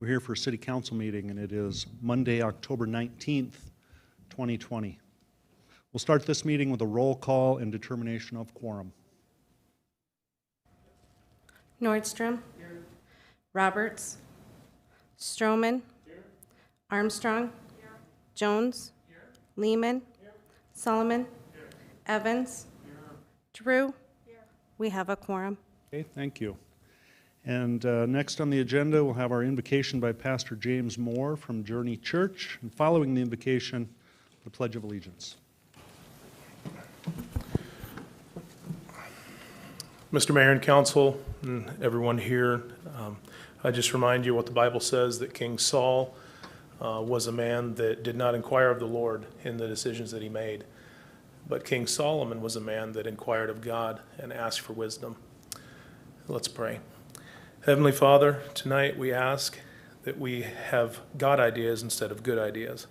We're here for a city council meeting, and it is Monday, October 19th, 2020. We'll start this meeting with a roll call and determination of quorum. Nordstrom. Here. Roberts. Stroman. Here. Armstrong. Here. Jones. Here. Lehman. Here. Solomon. Here. Evans. Here. Drew. Here. We have a quorum. Okay, thank you. And next on the agenda, we'll have our invocation by Pastor James Moore from Journey Church. And following the invocation, the Pledge of Allegiance. Mr. Mayor and Council, and everyone here, I just remind you what the Bible says, that King Saul was a man that did not inquire of the Lord in the decisions that he made. But King Solomon was a man that inquired of God and asked for wisdom. Let's pray. Heavenly Father, tonight we ask that we have God ideas instead of good ideas.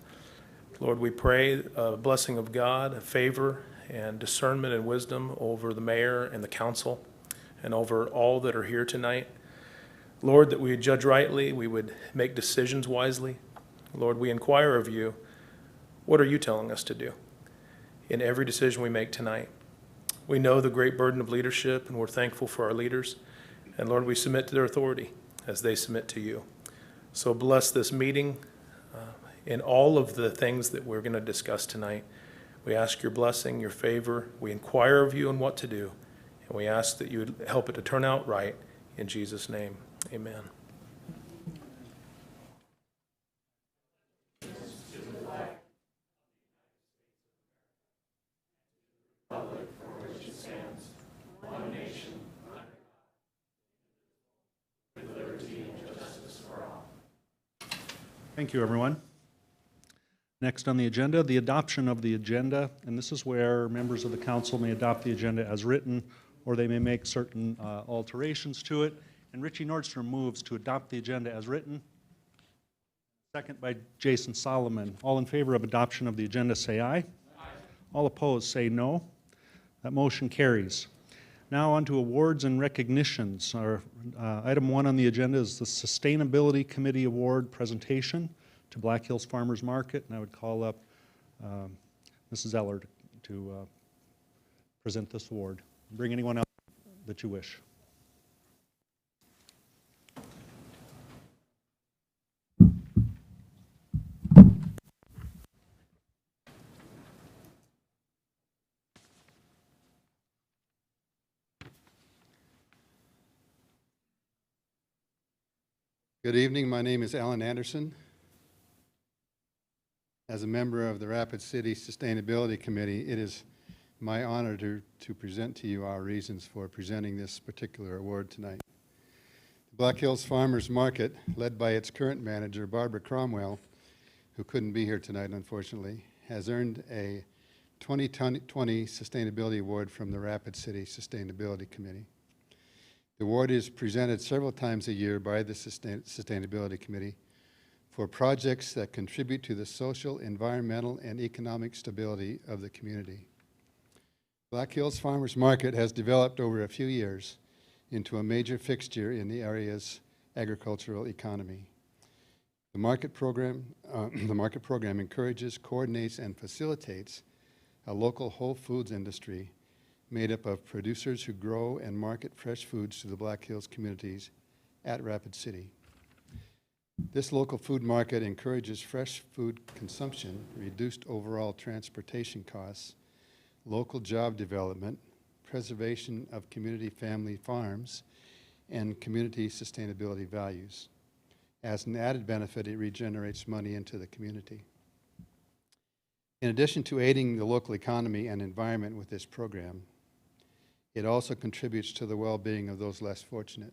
Lord, we pray a blessing of God, a favor and discernment and wisdom over the mayor and the council and over all that are here tonight. Lord, that we would judge rightly, we would make decisions wisely. Lord, we inquire of you, what are you telling us to do in every decision we make tonight? We know the great burden of leadership, and we're thankful for our leaders. And Lord, we submit to their authority as they submit to you. So bless this meeting in all of the things that we're going to discuss tonight. We ask your blessing, your favor. We inquire of you on what to do. And we ask that you would help it to turn out right. In Jesus' name, amen. Thank you, everyone. Next on the agenda, the adoption of the agenda, and this is where members of the council may adopt the agenda as written, or they may make certain alterations to it. And Richie Nordstrom moves to adopt the agenda as written. Second by Jason Solomon. All in favor of adoption of the agenda, say aye. Aye. All opposed, say no. That motion carries. Now on to awards and recognitions. Our item 1 on the agenda is the Sustainability Committee Award presentation to Black Hills Farmers Market, and I would call up Mrs. Eller to present this award. Bring anyone else that you wish. Good evening. My name is Alan Anderson. As a member of the Rapid City Sustainability Committee, it is my honor to present to you our reasons for presenting this particular award tonight. The Black Hills Farmers Market, led by its current manager, Barbara Cromwell, who couldn't be here tonight, unfortunately, has earned a 2020 Sustainability Award from the Rapid City Sustainability Committee. The award is presented several times a year by the Sustainability Committee for projects that contribute to the social, environmental, and economic stability of the community. Black Hills Farmers Market has developed over a few years into a major fixture in the area's agricultural economy. The market program encourages, coordinates, and facilitates a local whole foods industry made up of producers who grow and market fresh foods to the Black Hills communities at Rapid City. This local food market encourages fresh food consumption, reduced overall transportation costs, local job development, preservation of community family farms, and community sustainability values. As an added benefit, it regenerates money into the community. In addition to aiding the local economy and environment with this program, it also contributes to the well-being of those less fortunate.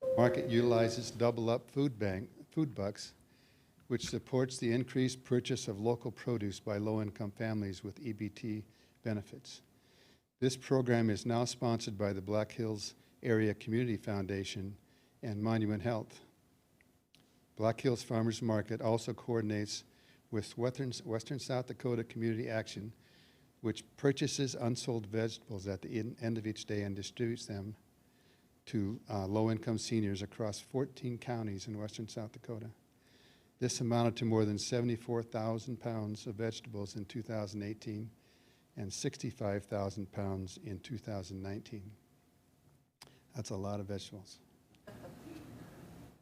The market utilizes Double Up food bucks, which supports the increased purchase of local produce by low-income families with EBT benefits. This program is now sponsored by the Black Hills Area Community Foundation and Monument Health. Black Hills Farmers Market also coordinates with Western South Dakota Community Action, which purchases unsold vegetables at the end of each day and distributes them to low-income seniors across 14 counties in western South Dakota. This amounted to more than 74,000 pounds of vegetables in 2018 and 65,000 pounds in 2019. That's a lot of vegetables.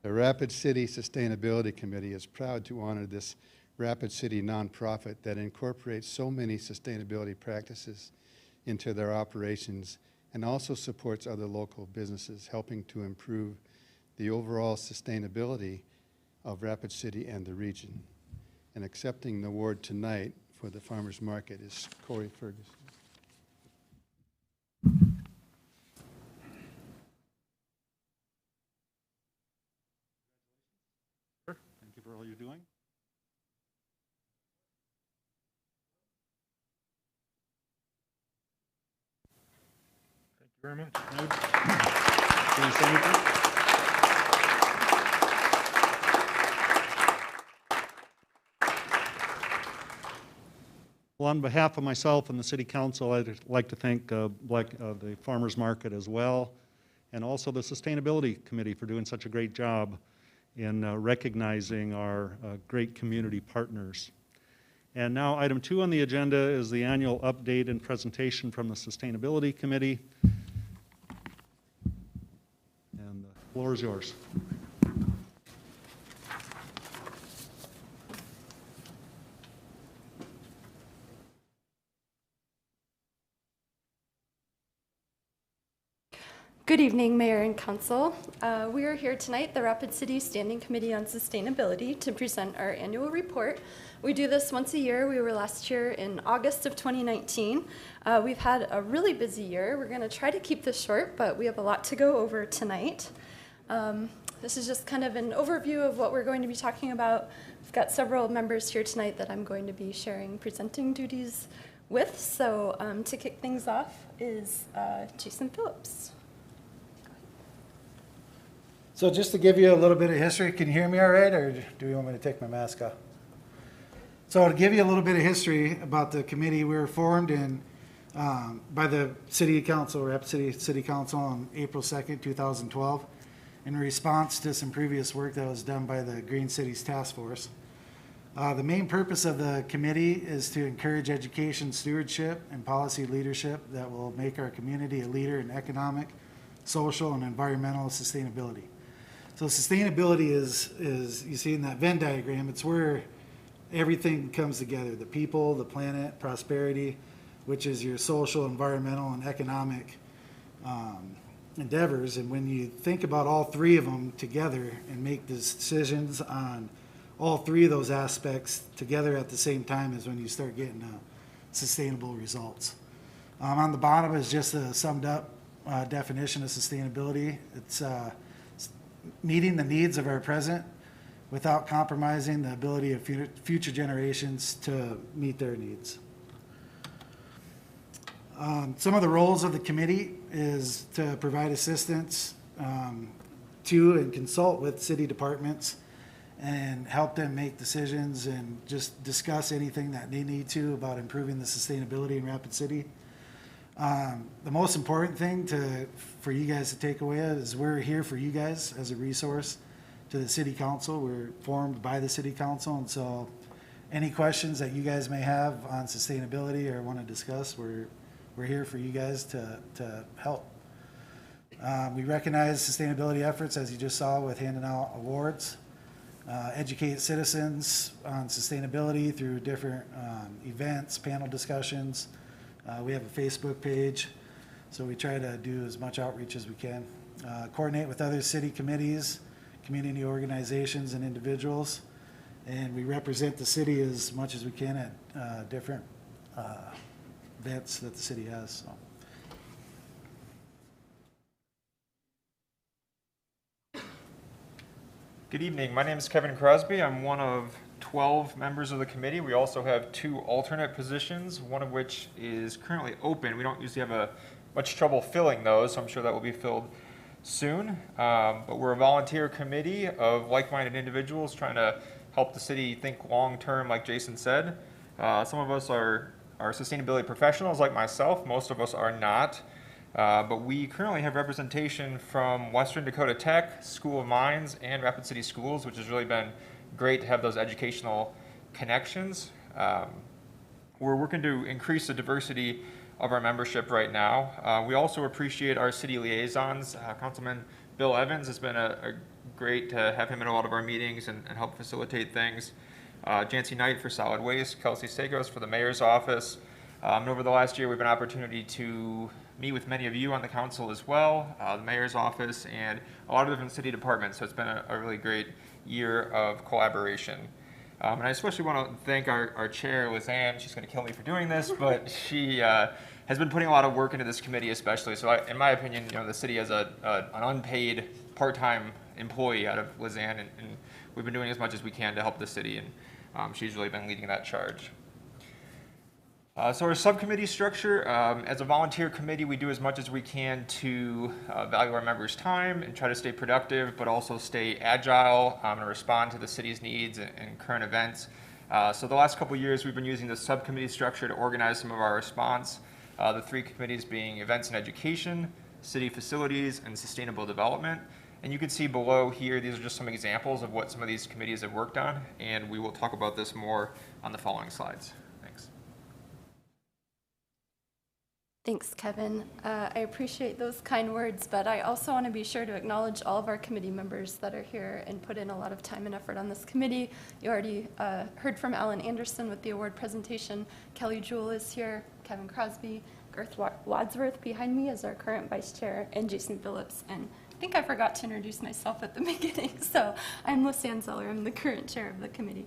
The Rapid City Sustainability Committee is proud to honor this Rapid City nonprofit that incorporates so many sustainability practices into their operations and also supports other local businesses, helping to improve the overall sustainability of Rapid City and the region. And accepting the award tonight for the farmers market is Corey Ferguson. Thank you for all you're doing. Thank you very much. Can you say anything? Well, on behalf of myself and the City Council, I'd like to thank the Farmers Market as well, and also the Sustainability Committee for doing such a great job in recognizing our great community partners. And now, item 2 on the agenda is the annual update and presentation from the Sustainability Committee. And the floor is yours. Good evening, Mayor and Council. We are here tonight, the Rapid City Standing Committee on Sustainability, to present our annual report. We do this once a year. We were last year in August of 2019. We've had a really busy year. We're going to try to keep this short, but we have a lot to go over tonight. This is just kind of an overview of what we're going to be talking about. We've got several members here tonight that I'm going to be sharing presenting duties with. So to kick things off is Jason Phillips. So just to give you a little bit of history, can you hear me all right, or do you want me to take my mask off? So to give you a little bit of history about the committee, we were formed by the City Council, Rapid City Council on April 2nd, 2012, in response to some previous work that was done by the Green Cities Task Force. The main purpose of the committee is to encourage education, stewardship, and policy leadership that will make our community a leader in economic, social, and environmental sustainability. So sustainability is you see in that Venn diagram, it's where everything comes together, the people, the planet, prosperity, which is your social, environmental, and economic endeavors. And when you think about all three of them together and make decisions on all three of those aspects together at the same time is when you start getting sustainable results. On the bottom is just a summed up definition of sustainability. It's meeting the needs of our present without compromising the ability of future generations to meet their needs. Some of the roles of the committee is to provide assistance to and consult with city departments and help them make decisions and just discuss anything that they need to about improving the sustainability in Rapid City. The most important thing for you guys to take away is we're here for you guys as a resource to the City Council. We're formed by the City Council, and so any questions that you guys may have on sustainability or want to discuss, we're here for you guys to help. We recognize sustainability efforts, as you just saw with handing out awards, educate citizens on sustainability through different events, panel discussions. We have a Facebook page, so we try to do as much outreach as we can. Coordinate with other city committees, community organizations, and individuals. And we represent the city as much as we can at different events that the city has. So. Good evening. My name is Kevin Crosby. I'm one of 12 members of the committee. We also have 2 alternate positions, one of which is currently open. We don't usually have much trouble filling those, so I'm sure that will be filled soon. But we're a volunteer committee of like-minded individuals trying to help the city think long-term, like Jason said. Some of us are sustainability professionals like myself. Most of us are not. But we currently have representation from Western Dakota Tech, School of Mines, and Rapid City Schools, which has really been great to have those educational connections. We're working to increase the diversity of our membership right now. We also appreciate our city liaisons. Councilman Bill Evans has been a great to have him in a lot of our meetings and help facilitate things. Jancy Knight for Solid Waste, Kelsey Sagos for the Mayor's Office. And over the last year, we've had an opportunity to meet with many of you on the council as well, the Mayor's Office, and a lot of different city departments. So it's been a really great year of collaboration. And I especially want to thank our chair, Lizanne. She's going to kill me for doing this, but she has been putting a lot of work into this committee, especially. So in my opinion, the city has an unpaid part-time employee out of Lizanne, and we've been doing as much as we can to help the city, and she's really been leading that charge. So our subcommittee structure, as a volunteer committee, we do as much as we can to value our members' time and try to stay productive, but also stay agile and respond to the city's needs and current events. So the last couple of years, we've been using the subcommittee structure to organize some of our response. The three committees being Events and Education, City Facilities, and Sustainable Development. And you can see below here, these are just some examples of what some of these committees have worked on, and we will talk about this more on the following slides. Thanks. Thanks, Kevin. I appreciate those kind words, but I also want to be sure to acknowledge all of our committee members that are here and put in a lot of time and effort on this committee. You already heard from Alan Anderson with the award presentation. Kelly Jewell is here, Kevin Crosby, Garth Wadsworth behind me is our current vice chair, and Jason Phillips. And I think I forgot to introduce myself at the beginning, so I'm Lizanne Zeller. I'm the current chair of the committee.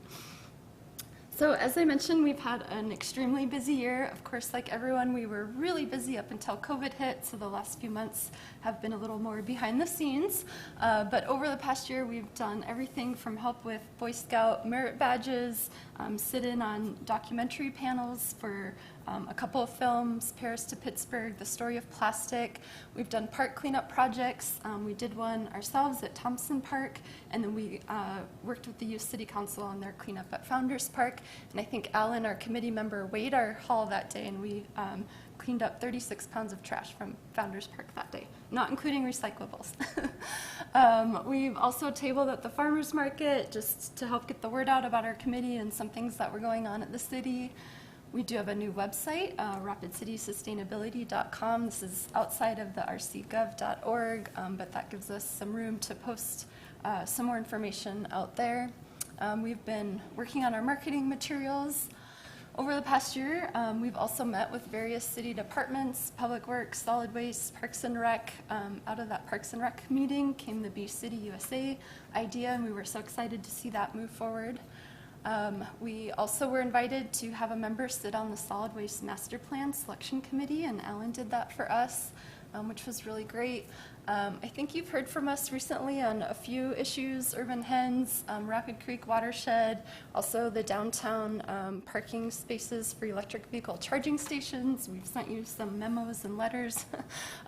So as I mentioned, we've had an extremely busy year. Of course, like everyone, we were really busy up until COVID hit, so the last few months have been a little more behind the scenes. But over the past year, we've done everything from help with Boy Scout merit badges, sit in on documentary panels for a couple of films, Paris to Pittsburgh, The Story of Plastic. We've done park cleanup projects. We did one ourselves at Thompson Park, and then we worked with the Youth City Council on their cleanup at Founders Park. And I think Alan, our committee member, weighed our haul that day, and we cleaned up 36 pounds of trash from Founders Park that day, not including recyclables. We've also tabled at the farmers market just to help get the word out about our committee and some things that were going on at the city. We do have a new website, rapidcitysustainability.com. This is outside of the rcgov.org, but that gives us some room to post some more information out there. We've been working on our marketing materials. Over the past year, we've also met with various city departments, Public Works, Solid Waste, Parks and Rec. Out of that Parks and Rec meeting came the Be City USA idea, and we were so excited to see that move forward. We also were invited to have a member sit on the Solid Waste Master Plan Selection Committee, and Alan did that for us, which was really great. I think you've heard from us recently on a few issues, Urban Hens, Rapid Creek Watershed, also the downtown parking spaces for electric vehicle charging stations. We've sent you some memos and letters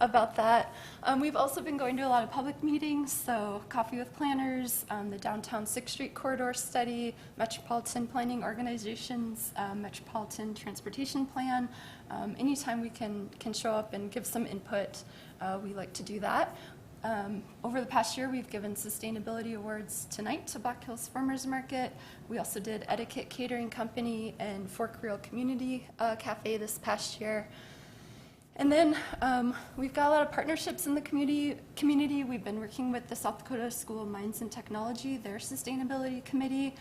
about that. We've also been going to a lot of public meetings, so Coffee with Planners, the Downtown 6th Street Corridor Study, Metropolitan Planning Organizations, Metropolitan Transportation Plan. Anytime we can show up and give some input, we like to do that. Over the past year, we've given sustainability awards tonight to Black Hills Farmers Market. We also did Etiquette Catering Company and Fork Reel Community Cafe this past year. And then we've got a lot of partnerships in the community. We've been working with the South Dakota School of Mines and Technology, their sustainability committee.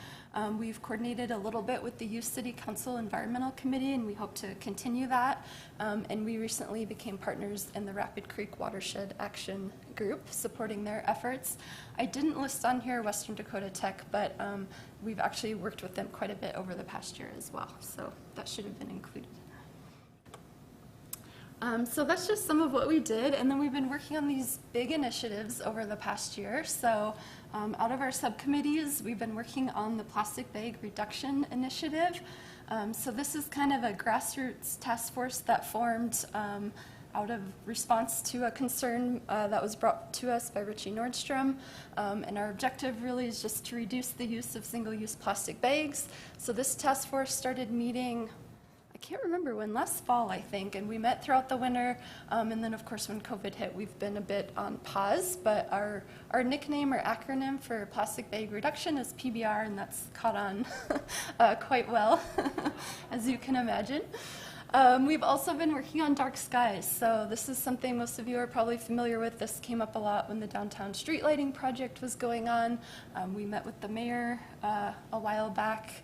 We've coordinated a little bit with the Youth City Council Environmental Committee, and we hope to continue that. And we recently became partners in the Rapid Creek Watershed Action Group, supporting their efforts. I didn't list on here Western Dakota Tech, but we've actually worked with them quite a bit over the past year as well, so that should have been included. So that's just some of what we did, and then we've been working on these big initiatives over the past year. So out of our subcommittees, we've been working on the plastic bag reduction initiative. So this is kind of a grassroots task force that formed out of response to a concern that was brought to us by Richie Nordstrom. And our objective really is just to reduce the use of single-use plastic bags. So this task force started meeting, I can't remember when, last fall, I think, and we met throughout the winter. And then, of course, when COVID hit, we've been a bit on pause. But our nickname or acronym for plastic bag reduction is PBR, and that's caught on quite well, as you can imagine. We've also been working on dark skies, so this is something most of you are probably familiar with. This came up a lot when the downtown street lighting project was going on. We met with the mayor a while back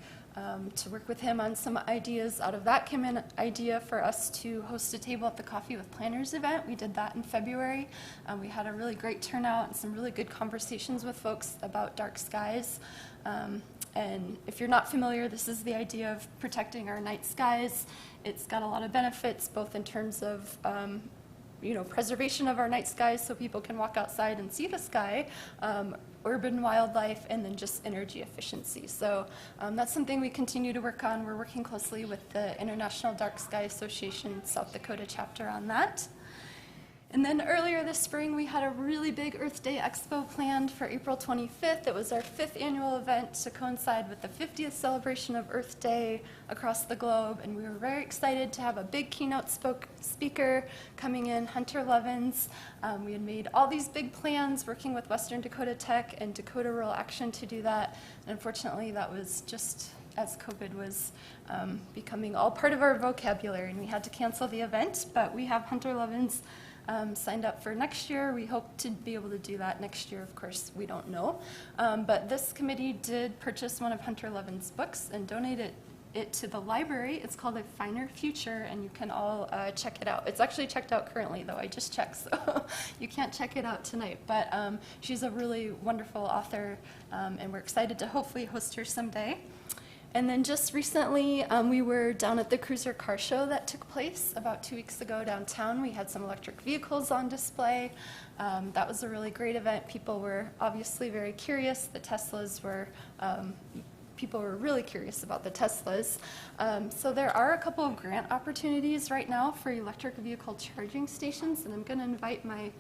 to work with him on some ideas. Out of that came an idea for us to host a table at the Coffee with Planners event. We did that in February. We had a really great turnout and some really good conversations with folks about dark skies. And if you're not familiar, this is the idea of protecting our night skies. It's got a lot of benefits, both in terms of preservation of our night skies so people can walk outside and see the sky, urban wildlife, and then just energy efficiency. So that's something we continue to work on. We're working closely with the International Dark Sky Association South Dakota chapter on that. And then earlier this spring, we had a really big Earth Day Expo planned for April 25th. It was our 5th annual event to coincide with the 50th celebration of Earth Day across the globe. And we were very excited to have a big keynote speaker coming in, Hunter Levins. We had made all these big plans working with Western Dakota Tech and Dakota Rural Action to do that. And unfortunately, that was just as COVID was becoming all part of our vocabulary, and we had to cancel the event. But we have Hunter Levins signed up for next year. We hope to be able to do that next year. Of course, we don't know. But this committee did purchase one of Hunter Levin's books and donated it to the library. It's called A Finer Future, and you can all check it out. It's actually checked out currently, though. I just checked, so you can't check it out tonight. But she's a really wonderful author, and we're excited to hopefully host her someday. And then just recently, we were down at the Cruiser Car Show that took place about 2 weeks ago downtown. We had some electric vehicles on display. That was a really great event. People were obviously very curious. The Teslas were, people were really curious about the Teslas. So there are a couple of grant opportunities right now for electric vehicle charging stations, and I'm going to invite my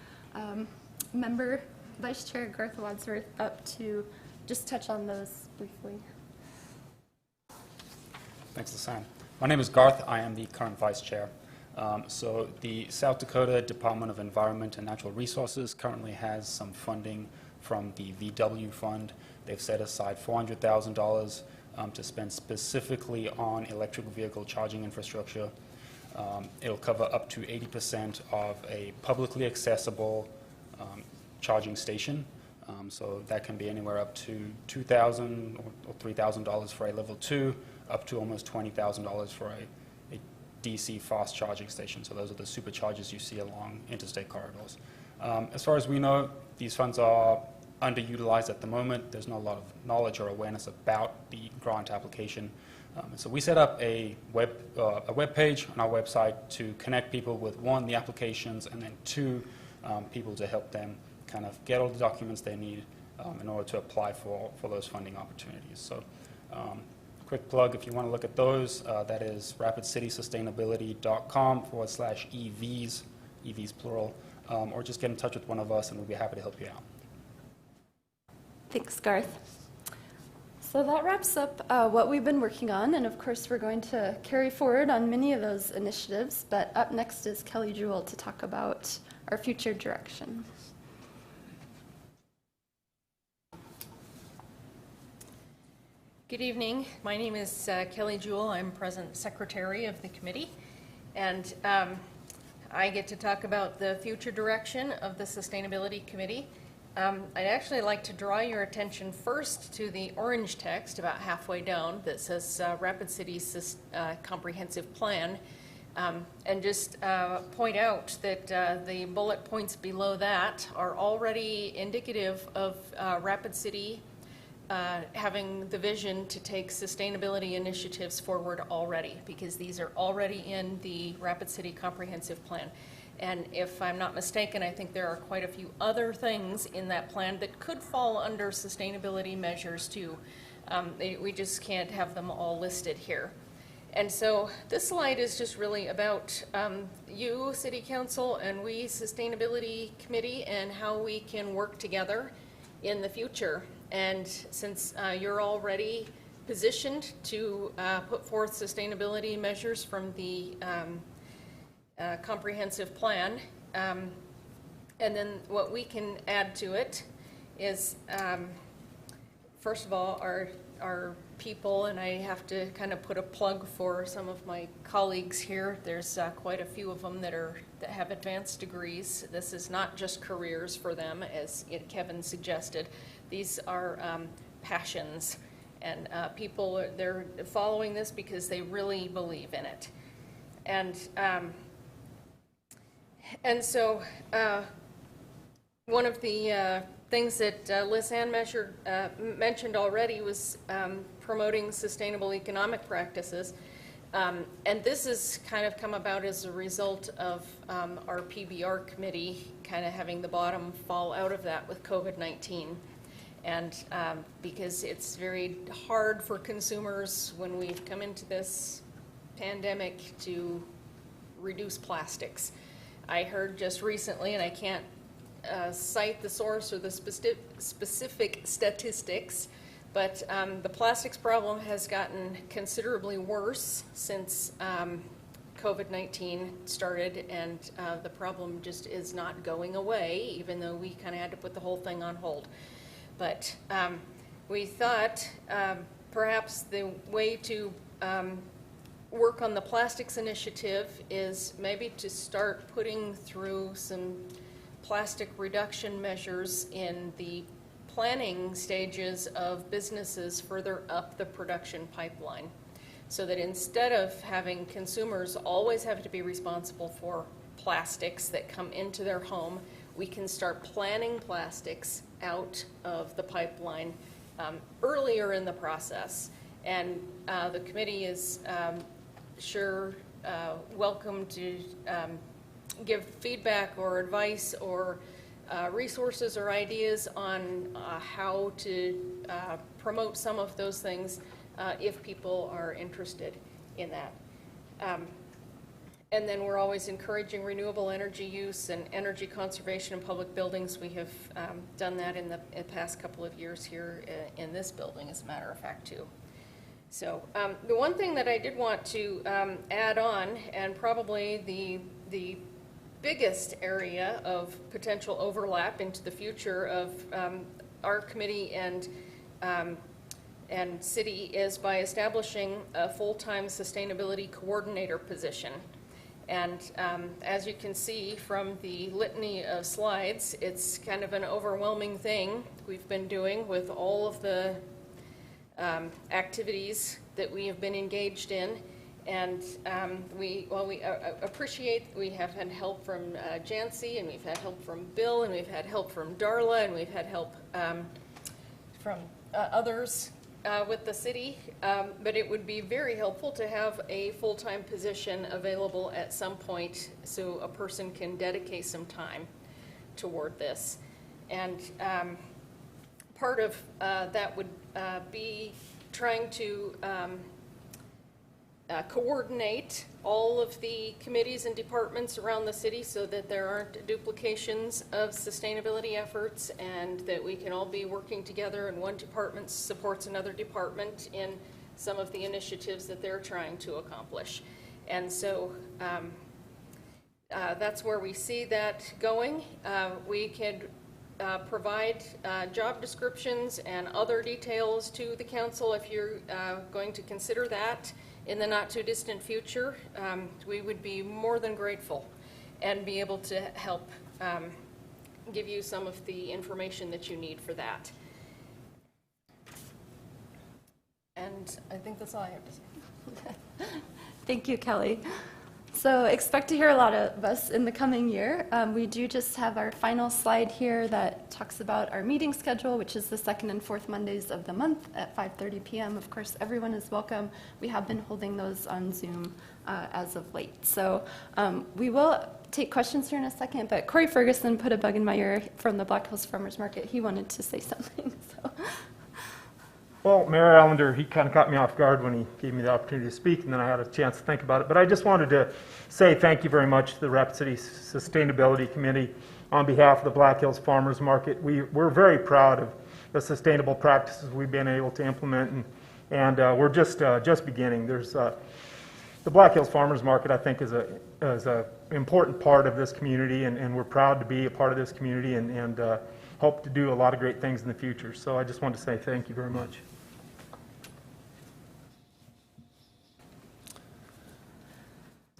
member, Vice Chair Garth Wadsworth, up to just touch on those briefly. Thanks, Lisanne. My name is Garth. I am the current vice chair. So the South Dakota Department of Environment and Natural Resources currently has some funding from the VW fund. They've set aside $400,000 to spend specifically on electric vehicle charging infrastructure. It'll cover up to 80% of a publicly accessible charging station. So that can be anywhere up to $2,000 or $3,000 for a level 2, up to almost $20,000 for a DC fast charging station. So those are the superchargers you see along interstate corridors. As far as we know, these funds are underutilized at the moment. There's not a lot of knowledge or awareness about the grant application. So we set up a web page on our website to connect people with, one, the applications, and then two, people to help them kind of get all the documents they need in order to apply for those funding opportunities. So quick plug, if you want to look at those, that is rapidcitysustainability.com/EVs, EVs plural, or just get in touch with one of us and we'll be happy to help you out. Thanks, Garth. So that wraps up what we've been working on, and of course we're going to carry forward on many of those initiatives, but up next is Kelly Jewell to talk about our future direction. Good evening. My name is Kelly Jewell. I'm present secretary of the committee, and I get to talk about the future direction of the Sustainability Committee. I'd actually like to draw your attention first to the orange text about halfway down that says Rapid City's Comprehensive Plan, and just point out that the bullet points below that are already indicative of Rapid City having the vision to take sustainability initiatives forward already, because these are already in the Rapid City Comprehensive Plan. And if I'm not mistaken, I think there are quite a few other things in that plan that could fall under sustainability measures too. We just can't have them all listed here. And so this slide is just really about you, City Council, and we, Sustainability Committee, and how we can work together in the future. And since you're already positioned to put forth sustainability measures from the comprehensive plan. And then what we can add to it is, first of all, our people, and I have to kind of put a plug for some of my colleagues here. There's quite a few of them that have advanced degrees. This is not just careers for them, as Kevin suggested. These are passions, and people, they're following this because they really believe in it. And so one of the things that Liz Ann mentioned already was promoting sustainable economic practices. And this has kind of come about as a result of our PBR committee kind of having the bottom fall out of that with COVID-19. And because it's very hard for consumers when we've come into this pandemic to reduce plastics. I heard just recently, and I can't cite the source or the specific statistics, but the plastics problem has gotten considerably worse since COVID-19 started, and the problem just is not going away, even though we kind of had to put the whole thing on hold. But we thought perhaps the way to work on the plastics initiative is maybe to start putting through some plastic reduction measures in the planning stages of businesses further up the production pipeline, so that instead of having consumers always have to be responsible for plastics that come into their home, we can start planning plastics out of the pipeline earlier in the process. And the committee is welcome to give feedback or advice or resources or ideas on how to promote some of those things if people are interested in that. And then we're always encouraging renewable energy use and energy conservation in public buildings. We have done that in the past couple of years here in this building, as a matter of fact, too. So the one thing that I did want to add on, and probably the biggest area of potential overlap into the future of our committee and city, is by establishing a full-time sustainability coordinator position. And as you can see from the litany of slides, it's kind of an overwhelming thing we've been doing with all of the activities that we have been engaged in. And we appreciate, we have had help from Jancy, and we've had help from Bill, and we've had help from Darla, and we've had help from others with the city, but it would be very helpful to have a full-time position available at some point so a person can dedicate some time toward this. And part of that would be trying to coordinate all of the committees and departments around the city so that there aren't duplications of sustainability efforts, and that we can all be working together and one department supports another department in some of the initiatives that they're trying to accomplish. And so that's where we see that going. We could provide job descriptions and other details to the council if you're going to consider that in the not too distant future. We would be more than grateful and be able to help give you some of the information that you need for that. And I think that's all I have to say. Thank you, Kelly. So expect to hear a lot of us in the coming year. We do just have our final slide here that talks about our meeting schedule, which is the second and fourth Mondays of the month at 5:30 p.m. Of course, everyone is welcome. We have been holding those on Zoom as of late. So we will take questions here in a second, but Corey Ferguson put a bug in my ear from the Black Hills Farmers Market. He wanted to say something. So. Well, Mayor Allender, he kind of caught me off guard when he gave me the opportunity to speak, and then I had a chance to think about it. But I just wanted to say thank you very much to the Rapid City Sustainability Committee on behalf of the Black Hills Farmers Market. We're very proud of the sustainable practices we've been able to implement, and And we're just beginning. There's the Black Hills Farmers Market, I think, is a important part of this community, and we're proud to be a part of this community, and hope to do a lot of great things in the future. So I just wanted to say thank you very much.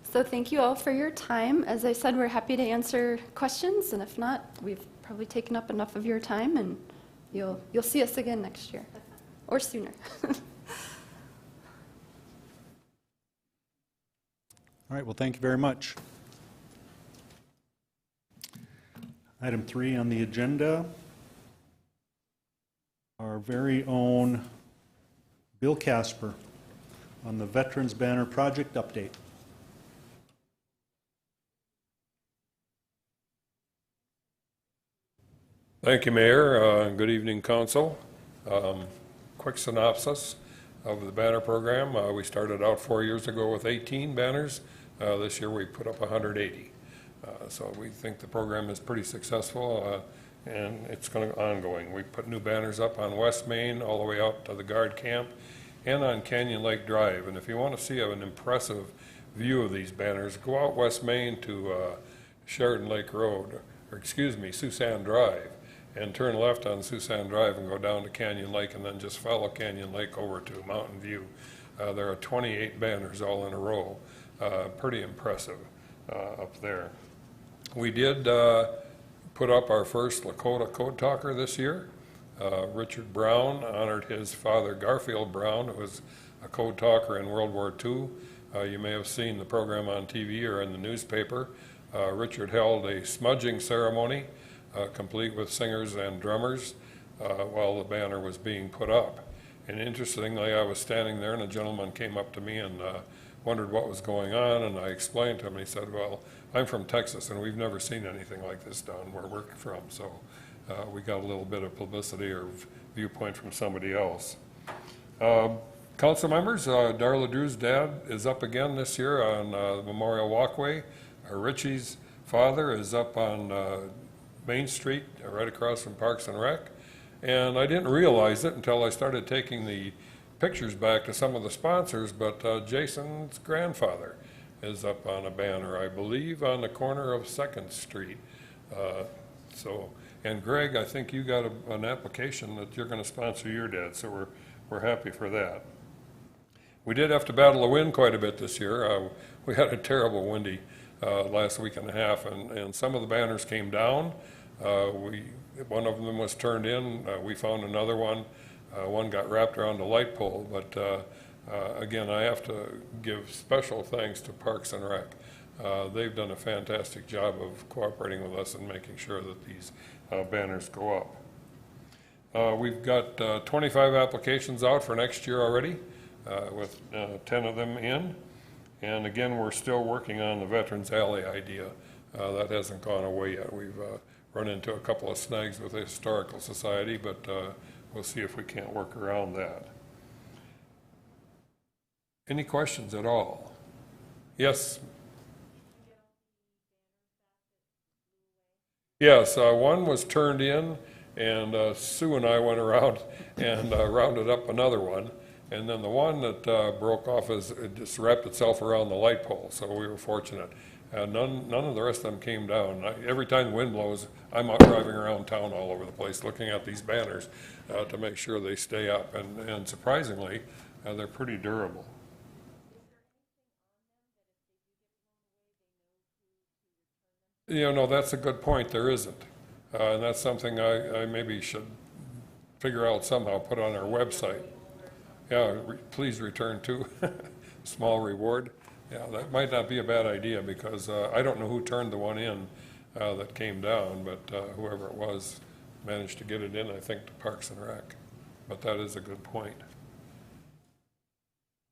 So thank you all for your time. As I said, we're happy to answer questions, and if not, we've probably taken up enough of your time, and you'll see us again next year, or sooner. All right, well, thank you very much. Item 3 on the agenda, our very own Bill Casper on the Veterans Banner Project update. Thank you, Mayor. Good evening, Council. Quick synopsis of the banner program. We started out 4 years ago with 18 banners. This year we put up 180. So we think the program is pretty successful, and it's going to ongoing. We put new banners up on West Main all the way out to the guard camp and on Canyon Lake Drive. And if you want to see an impressive view of these banners, go out West Main to Sheridan Lake Road, or excuse me, Susan Drive, and turn left on Susan Drive and go down to Canyon Lake, and then just follow Canyon Lake over to Mountain View. There are 28 banners all in a row. Pretty impressive up there. We did put up our first Lakota Code Talker this year. Richard Brown honored his father Garfield Brown, who was a code talker in World War II. You may have seen the program on TV or in the newspaper. Richard held a smudging ceremony complete with singers and drummers while the banner was being put up. And interestingly, I was standing there and a gentleman came up to me and wondered what was going on, and I explained to him, and he said, well, I'm from Texas and we've never seen anything like this down where we're from, so we got a little bit of publicity or viewpoint from somebody else. Council members, Darla Drew's dad is up again this year on the Memorial Walkway. Richie's father is up on Main Street, right across from Parks and Rec. And I didn't realize it until I started taking the pictures back to some of the sponsors, but Jason's grandfather is up on a banner, I believe, on the corner of 2nd Street. And Greg, I think you got an application that you're going to sponsor your dad, so we're happy for that. We did have to battle the wind quite a bit this year. We had a terrible windy last week and a half, and some of the banners came down. One of them was turned in. We found another one. One got wrapped around a light pole, but again, I have to give special thanks to Parks and Rec. They've done a fantastic job of cooperating with us and making sure that these banners go up. We've got 25 applications out for next year already, with 10 of them in. And again, we're still working on the Veterans Alley idea. That hasn't gone away yet. We've run into a couple of snags with the Historical Society, but we'll see if we can't work around that. Any questions at all? Yes? Yes, one was turned in, and Sue and I went around and rounded up another one. And then the one that broke off, it just wrapped itself around the light pole, so we were fortunate. None of the rest of them came down. Every time the wind blows, I'm out driving around town all over the place looking at these banners to make sure they stay up. And surprisingly, they're pretty durable. You know, that's a good point. There isn't. And that's something I maybe should figure out somehow, put on our website. Yeah, please return to small reward. Yeah, that might not be a bad idea because I don't know who turned the one in that came down, but whoever it was managed to get it in, I think, to Parks and Rec. But that is a good point.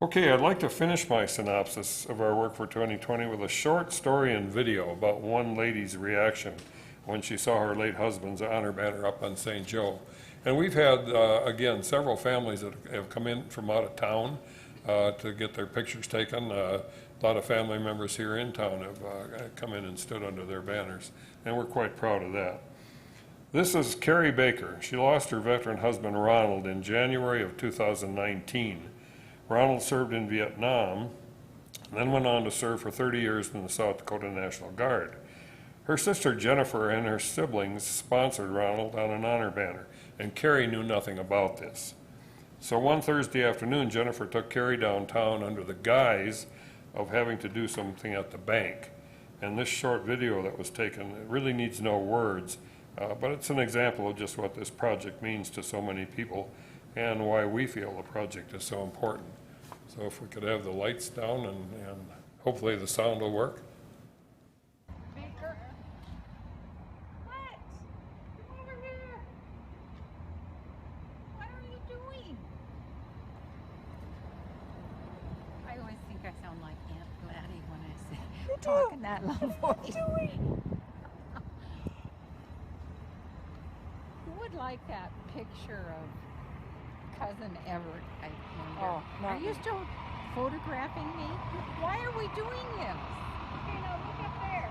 Okay, I'd like to finish my synopsis of our work for 2020 with a short story and video about one lady's reaction when she saw her late husband's honor banner up on St. Joe. And we've had, again, several families that have come in from out of town to get their pictures taken. A lot of family members here in town have come in and stood under their banners, and we're quite proud of that. This is Carrie Baker. She lost her veteran husband Ronald in January of 2019. Ronald served in Vietnam, then went on to serve for 30 years in the South Dakota National Guard. Her sister Jennifer and her siblings sponsored Ronald on an honor banner, and Carrie knew nothing about this. So one Thursday afternoon, Jennifer took Carrie downtown under the guise of having to do something at the bank. And this short video that was taken, it really needs no words, but it's an example of just what this project means to so many people and why we feel the project is so important. So if we could have the lights down and hopefully the sound will work. Baker. What? Come over here. What are you doing? I always think I sound like Aunt Gladys when I say talk in that low voice. What are you doing? Who would like that picture of Cousin Everett, I wonder? Oh, no. Are you still photographing me? Why are we doing this? Okay, now look up there.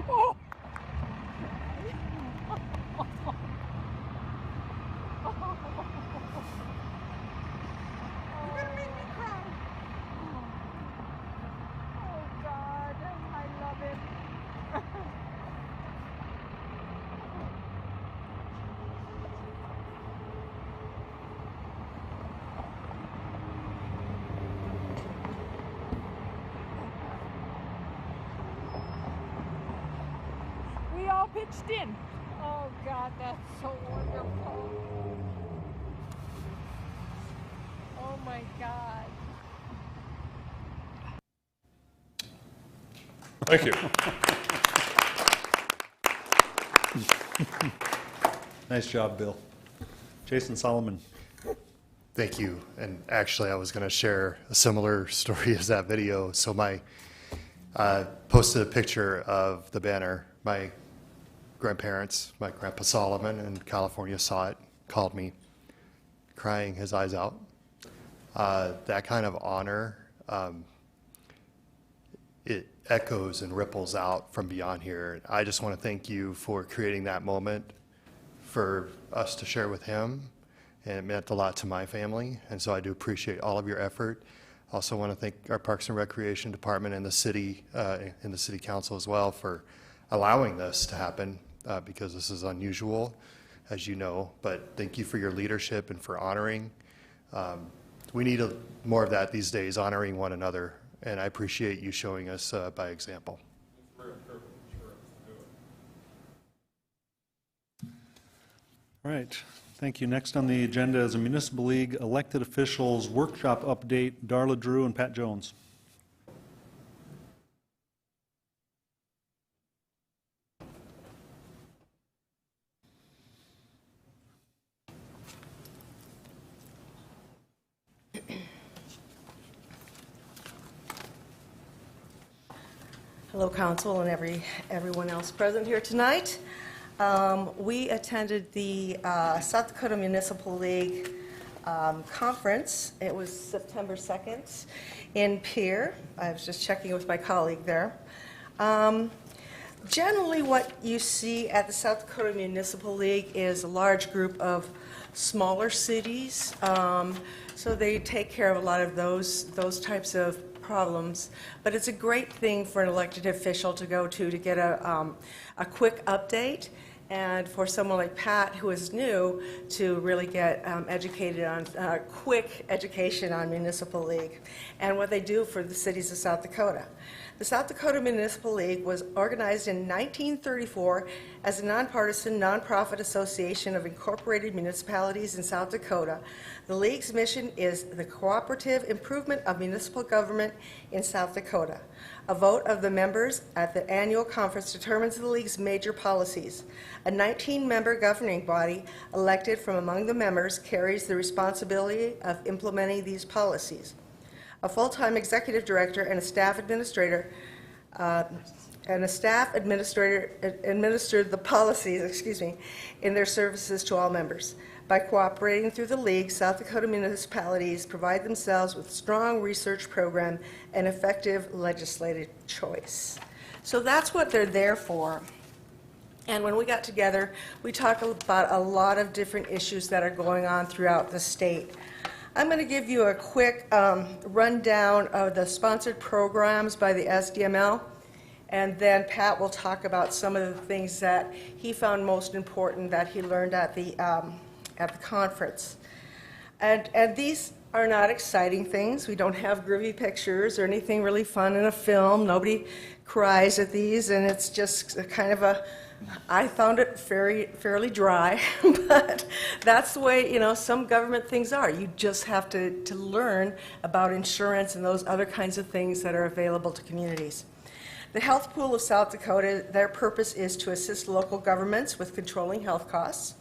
Oh. You're gonna make me cry. Oh God, I love it. We all pitched in. Oh God, that's so wonderful. Oh my God. Thank you. Nice job, Bill. Jason Solomon. Thank you. And actually, I was going to share a similar story as that video. So my posted a picture of the banner. My grandparents, my grandpa Solomon in California saw it, called me, crying his eyes out. That kind of honor, it echoes and ripples out from beyond here. I just want to thank you for creating that moment for us to share with him, and it meant a lot to my family, and so I do appreciate all of your effort. Also want to thank our Parks and Recreation Department and the city council as well for allowing this to happen, because this is unusual, as you know, but thank you for your leadership and for honoring. We need more of that these days, honoring one another, and I appreciate you showing us by example. All right, thank you. Next on the agenda is a Municipal League elected officials workshop update. Darla Drew and Pat Jones. Hello, Council, and everyone else present here tonight. We attended the South Dakota Municipal League conference. It was September 2nd in Pierre. I was just checking with my colleague there. Generally, what you see at the South Dakota Municipal League is a large group of smaller cities. So they take care of a lot of those types of problems, but it's a great thing for an elected official to go to get a quick update, and for someone like Pat, who is new, to really get educated on quick education on Municipal League and what they do for the cities of South Dakota. The South Dakota Municipal League was organized in 1934 as a nonpartisan, nonprofit association of incorporated municipalities in South Dakota. The League's mission is the cooperative improvement of municipal government in South Dakota. A vote of the members at the annual conference determines the League's major policies. A 19-member governing body elected from among the members carries the responsibility of implementing these policies. A full-time executive director and a staff administrator administered the policies, in their services to all members. By cooperating through the league, South Dakota municipalities provide themselves with strong research program and effective legislative choice. So that's what they're there for. And when we got together, we talked about a lot of different issues that are going on throughout the state. I'm going to give you a quick rundown of the sponsored programs by the SDML, and then Pat will talk about some of the things that he found most important that he learned at the conference. And these are not exciting things. We don't have groovy pictures or anything really fun in a film. Nobody cries at these, and it's just a kind of a, I found it fairly dry, but that's the way, you know, some government things are. You just have to learn about insurance and those other kinds of things that are available to communities. The Health Pool of South Dakota, their purpose is to assist local governments with controlling health costs.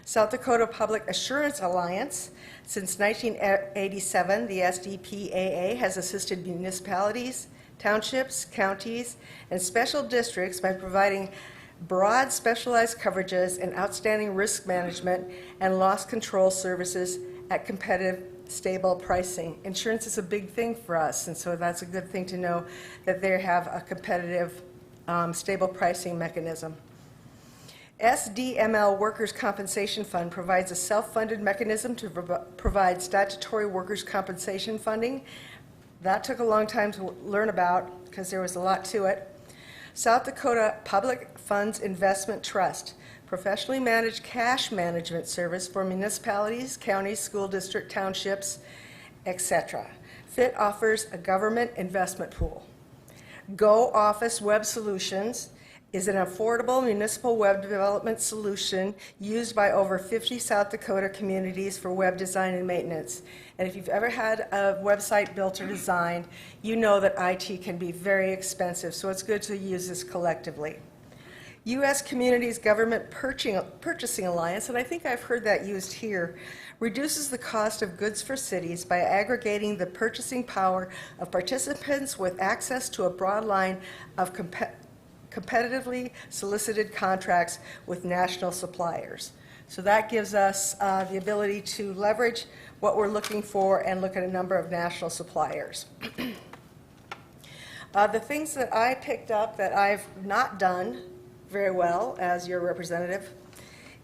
South Dakota Public Assurance Alliance, since 1987, the SDPAA has assisted municipalities, townships, counties, and special districts by providing broad specialized coverages and outstanding risk management and loss control services at competitive, stable pricing. Insurance is a big thing for us, and so that's a good thing to know that they have a competitive, stable pricing mechanism. SDML Workers' Compensation Fund provides a self-funded mechanism to provide statutory workers' compensation funding. That took a long time to learn about because there was a lot to it. South Dakota Public Funds Investment Trust, professionally managed cash management service for municipalities, counties, school district, townships, etc. FIT offers a government investment pool. Go Office Web Solutions is an affordable municipal web development solution used by over 50 South Dakota communities for web design and maintenance. And if you've ever had a website built or designed, you know that IT can be very expensive, so it's good to use this collectively. U.S. Communities Government Purchasing Alliance, and I think I've heard that used here, reduces the cost of goods for cities by aggregating the purchasing power of participants with access to a broad line of competitively solicited contracts with national suppliers. So that gives us the ability to leverage what we're looking for and look at a number of national suppliers. The things that I picked up that I've not done very well as your representative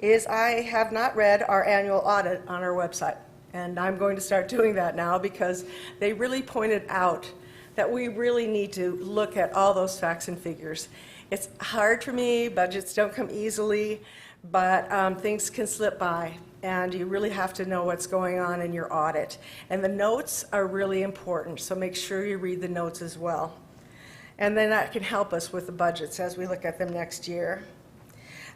is I have not read our annual audit on our website. And I'm going to start doing that now because they really pointed out that we really need to look at all those facts and figures. It's hard for me, budgets don't come easily, but things can slip by, and you really have to know what's going on in your audit. And the notes are really important, so make sure you read the notes as well. And then that can help us with the budgets as we look at them next year.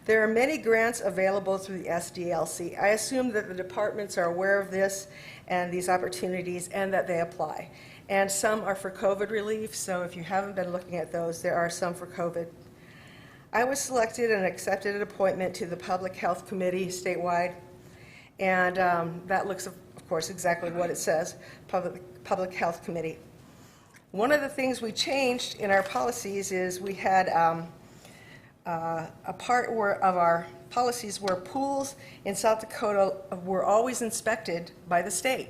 There are many grants available through the SDLC. I assume that the departments are aware of this and these opportunities and that they apply. And some are for COVID relief, so if you haven't been looking at those, there are some for COVID. I was selected and accepted an appointment to the Public Health Committee statewide, and that looks, of course, exactly what it says, Public Health Committee. One of the things we changed in our policies is we had a part of our policies where pools in South Dakota were always inspected by the state.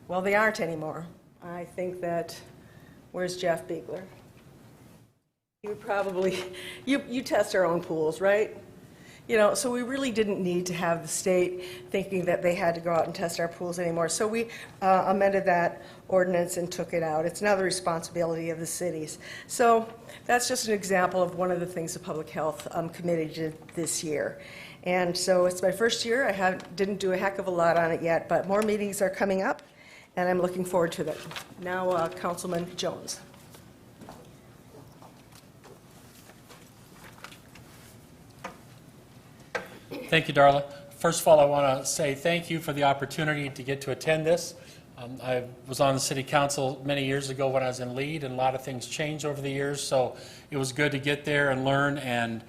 Well, they aren't anymore. I think that, where's Jeff Biegler? You probably, you test our own pools, right? You know, so we really didn't need to have the state thinking that they had to go out and test our pools anymore. So we amended that ordinance and took it out. It's now the responsibility of the cities. So that's just an example of one of the things the Public Health Committee did this year. And so it's my first year. I didn't do a heck of a lot on it yet, but more meetings are coming up, and I'm looking forward to them. Now, Councilman Jones. Thank you, Darla. First of all, I want to say thank you for the opportunity to get to attend this. I was on the City Council many years ago when I was in lead, and a lot of things changed over the years, so it was good to get there and learn and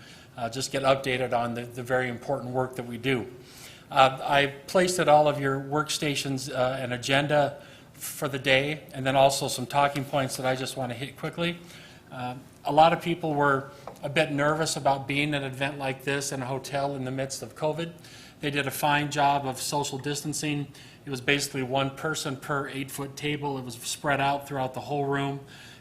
just get updated on the very important work that we do. I placed at all of your workstations an agenda for the day, and then also some talking points that I just want to hit quickly. A lot of people were a bit nervous about being at an event like this in a hotel in the midst of COVID. They did a fine job of social distancing. It was basically one person per 8-foot table. It was spread out throughout the whole room,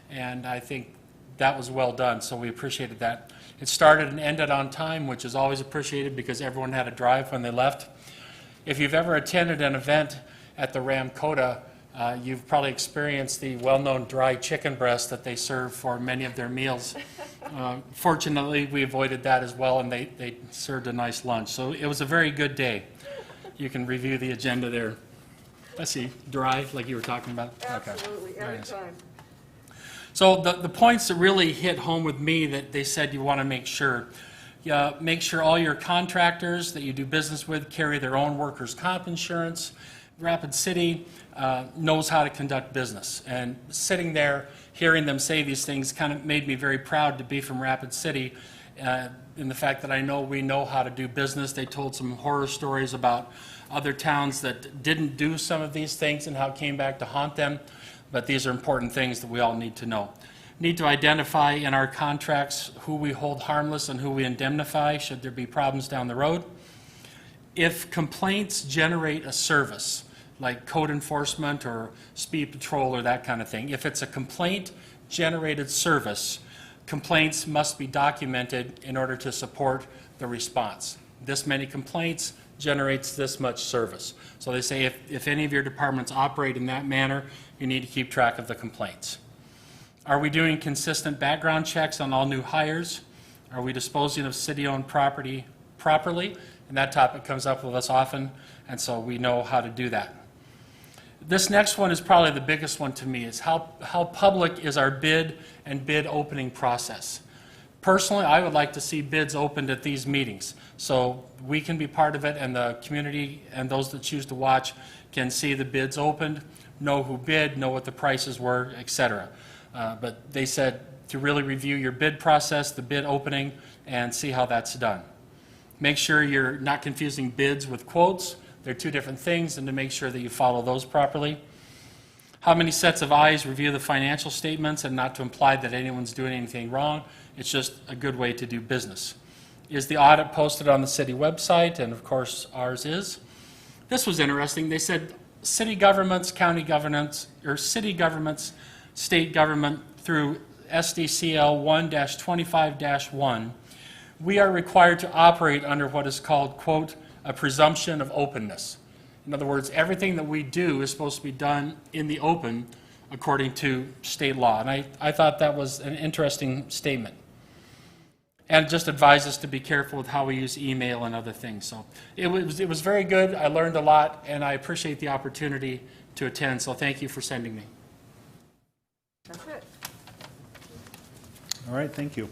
and I think that was well done, so we appreciated that. It started and ended on time, which is always appreciated because everyone had a drive when they left. If you've ever attended an event at the Ramkota, you've probably experienced the well-known dry chicken breast that they serve for many of their meals. Fortunately, we avoided that as well, and they served a nice lunch. So it was a very good day. You can review the agenda there. Let's see, dry, like you were talking about? Absolutely, every time. So the points that really hit home with me that they said you want to make sure all your contractors that you do business with carry their own workers' comp insurance. Rapid City knows how to conduct business. And sitting there, hearing them say these things kind of made me very proud to be from Rapid City in the fact that I know we know how to do business. They told some horror stories about other towns that didn't do some of these things and how it came back to haunt them. But these are important things that we all need to know. Need to identify in our contracts who we hold harmless and who we indemnify should there be problems down the road. If complaints generate a service, like code enforcement or speed patrol or that kind of thing, if it's a complaint-generated service, complaints must be documented in order to support the response. This many complaints generates this much service. So they say if any of your departments operate in that manner, you need to keep track of the complaints. Are we doing consistent background checks on all new hires? Are we disposing of city-owned property properly? And that topic comes up with us often, and so we know how to do that. This next one is probably the biggest one to me, is how public is our bid and bid opening process. Personally, I would like to see bids opened at these meetings so we can be part of it and the community and those that choose to watch can see the bids opened, know who bid, know what the prices were, etc. But they said to really review your bid process, the bid opening, and see how that's done. Make sure you're not confusing bids with quotes. They're two different things, and to make sure that you follow those properly. How many sets of eyes review the financial statements, and not to imply that anyone's doing anything wrong. It's just a good way to do business. Is the audit posted on the city website? And of course, ours is. This was interesting. They said city governments, county governments, or city governments, state government through SDCL 1-25-1, we are required to operate under what is called, quote, a presumption of openness. In other words, everything that we do is supposed to be done in the open according to state law. And I thought that was an interesting statement. And just advise us to be careful with how we use email and other things. So it was very good. I learned a lot, and I appreciate the opportunity to attend. So thank you for sending me. That's it. All right, thank you.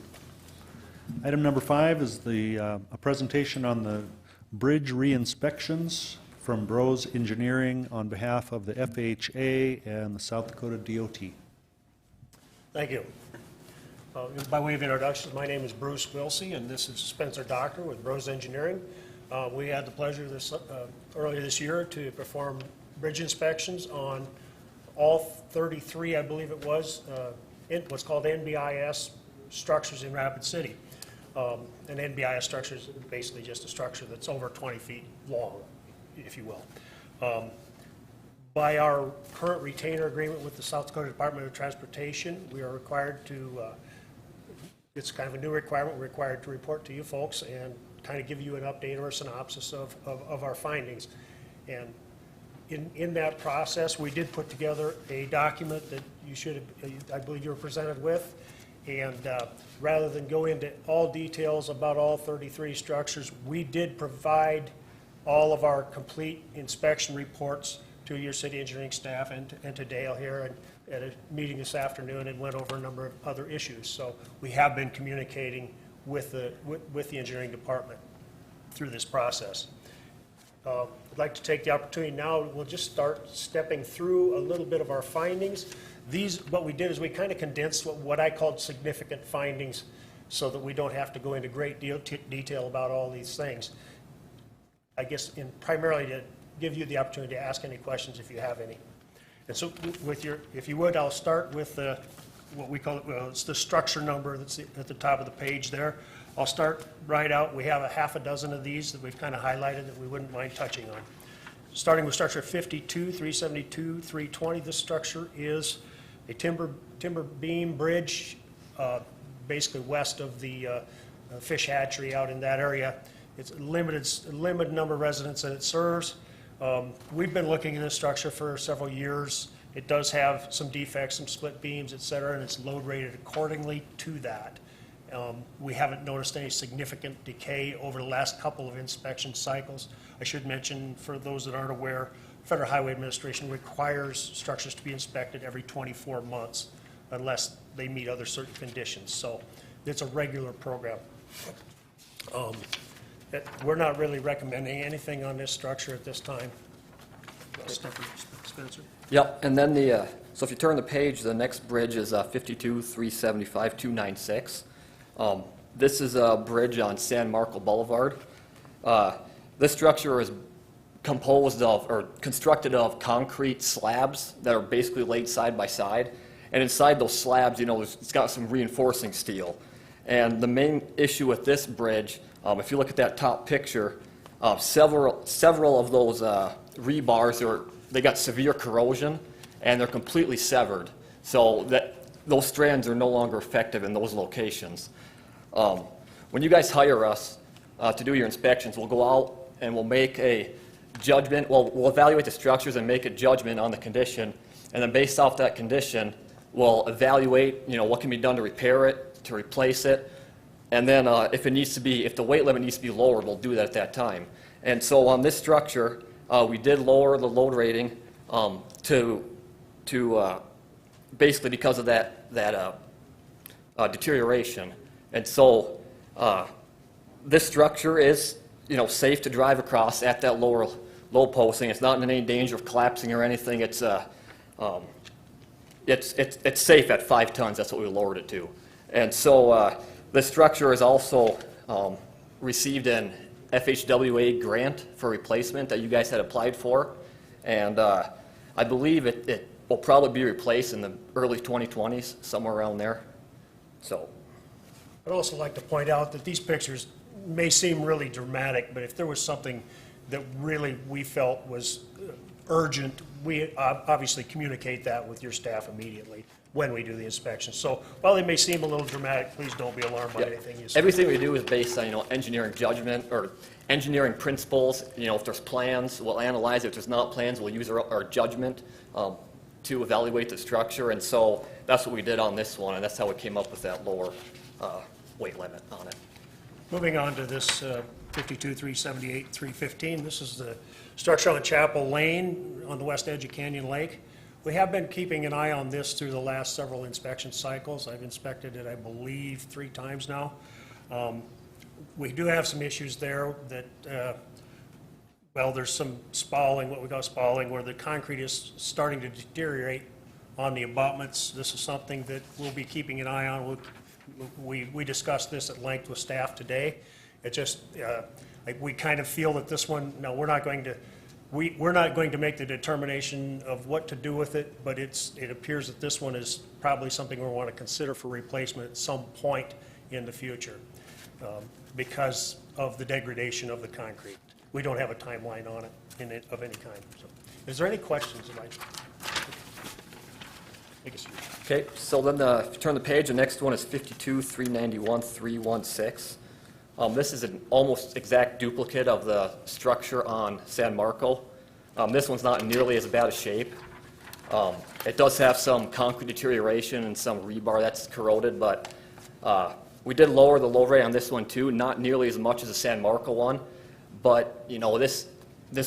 Item number 5 is a presentation on the bridge re-inspections from Bros Engineering on behalf of the FHA and the South Dakota DOT. Thank you. By way of introduction, my name is Bruce Wilsey, and this is Spencer Doctor with Bros Engineering. We had the pleasure earlier this year to perform bridge inspections on all 33, I believe it was, what's called NBIS structures in Rapid City. An NBIS structure is basically just a structure that's over 20 feet long, if you will. By our current retainer agreement with the South Dakota Department of Transportation, we are required to, it's kind of a new requirement, we're required to report to you folks and kind of give you an update or a synopsis of our findings. And in that process, we did put together a document that you should, I believe you were presented with. And rather than go into all details about all 33 structures, we did provide all of our complete inspection reports to your city engineering staff and to Dale here at a meeting this afternoon, and went over a number of other issues. So we have been communicating with the engineering department through this process. I'd like to take the opportunity now, we'll just start stepping through a little bit of our findings. What we did is we kind of condensed what I called significant findings so that we don't have to go into great detail about all these things. I guess primarily to give you the opportunity to ask any questions if you have any. And so if you would, I'll start with what we call it's the structure number that's at the top of the page there. I'll start right out. We have a half a dozen of these that we've kind of highlighted that we wouldn't mind touching on. Starting with structure 52, 372, 320, this structure is a timber beam bridge, basically west of the fish hatchery out in that area. It's a limited number of residents that it serves. We've been looking at this structure for several years. It does have some defects, some split beams, et cetera, and it's load rated accordingly to that. We haven't noticed any significant decay over the last couple of inspection cycles. I should mention, for those that aren't aware, Federal Highway Administration requires structures to be inspected every 24 months unless they meet other certain conditions. So it's a regular program. We're not really recommending anything on this structure at this time. Spencer? Yep, and then so if you turn the page, the next bridge is 52, 375, 296. This is a bridge on San Marco Boulevard. This structure is composed of, or constructed of, concrete slabs that are basically laid side by side. And inside those slabs, it's got some reinforcing steel. And the main issue with this bridge, if you look at that top picture, several of those rebars, they got severe corrosion, and they're completely severed. So those strands are no longer effective in those locations. When you guys hire us to do your inspections, we'll go out and we'll make a judgment. We'll evaluate the structures and make a judgment on the condition, and then based off that condition, we'll evaluate, what can be done to repair it, to replace it, and then if the weight limit needs to be lowered, we'll do that at that time. And so on this structure, we did lower the load rating to basically because of that deterioration. And so this structure is safe to drive across at that low posting. It's not in any danger of collapsing or anything. It's safe at 5 tons. That's what we lowered it to. And so the structure has also received an FHWA grant for replacement that you guys had applied for, and I believe it will probably be replaced in the early 2020s, somewhere around there. So I'd also like to point out that these pictures may seem really dramatic, but if there was something that really we felt was urgent, we obviously communicate that with your staff immediately when we do the inspection. So while they may seem a little dramatic, please don't be alarmed by anything you say. Everything we do is based on engineering judgment or engineering principles. If there's plans, we'll analyze it. If there's not plans, we'll use our judgment to evaluate the structure. And so that's what we did on this one, and that's how we came up with that lower weight limit on it. Moving on to this 52, 378, 315. This is the structure on Chapel Lane on the west edge of Canyon Lake. We have been keeping an eye on this through the last several inspection cycles. I've inspected it, I believe, 3 times now. We do have some issues there that, there's some spalling, what we call spalling, where the concrete is starting to deteriorate on the abutments. This is something that we'll be keeping an eye on. We discussed this at length with staff today. It just, we kind of feel that this one, no, we're not going to make the determination of what to do with it, but it appears that this one is probably something we want to consider for replacement at some point in the future because of the degradation of the concrete. We don't have a timeline on it of any kind. So, is there any questions? Okay, so then if you turn the page, the next one is 52, 391, 316. This is an almost exact duplicate of the structure on San Marco. This one's not nearly as bad a shape. It does have some concrete deterioration and some rebar that's corroded, but we did lower the load rate on this one too, not nearly as much as the San Marco one, but this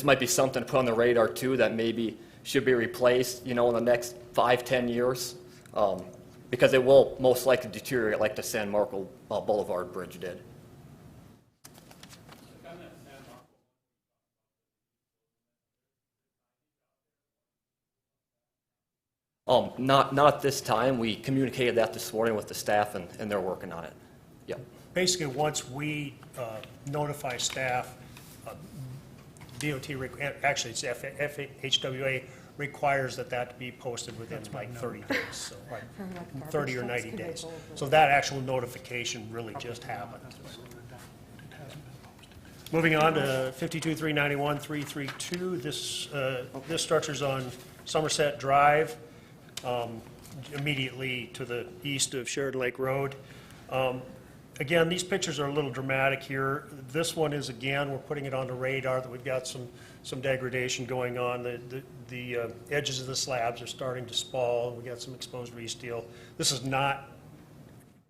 might be something to put on the radar too that maybe should be replaced, in the next 5-10 years, because it will most likely deteriorate like the San Marco Boulevard Bridge did. Not at this time. We communicated that this morning with the staff, and they're working on it. Yep. Basically, once we notify staff, actually it's FHWA requires that to be posted within like 30 days, so like 30 or 90 days. So that actual notification really just happened. Moving on to 52-391-332, this structure's on Somerset Drive, immediately to the east of Sheridan Lake Road. Again, these pictures are a little dramatic here. This one is, again, we're putting it on the radar that we've got some degradation going on. The edges of the slabs are starting to spall. We got some exposed re-steel. This is not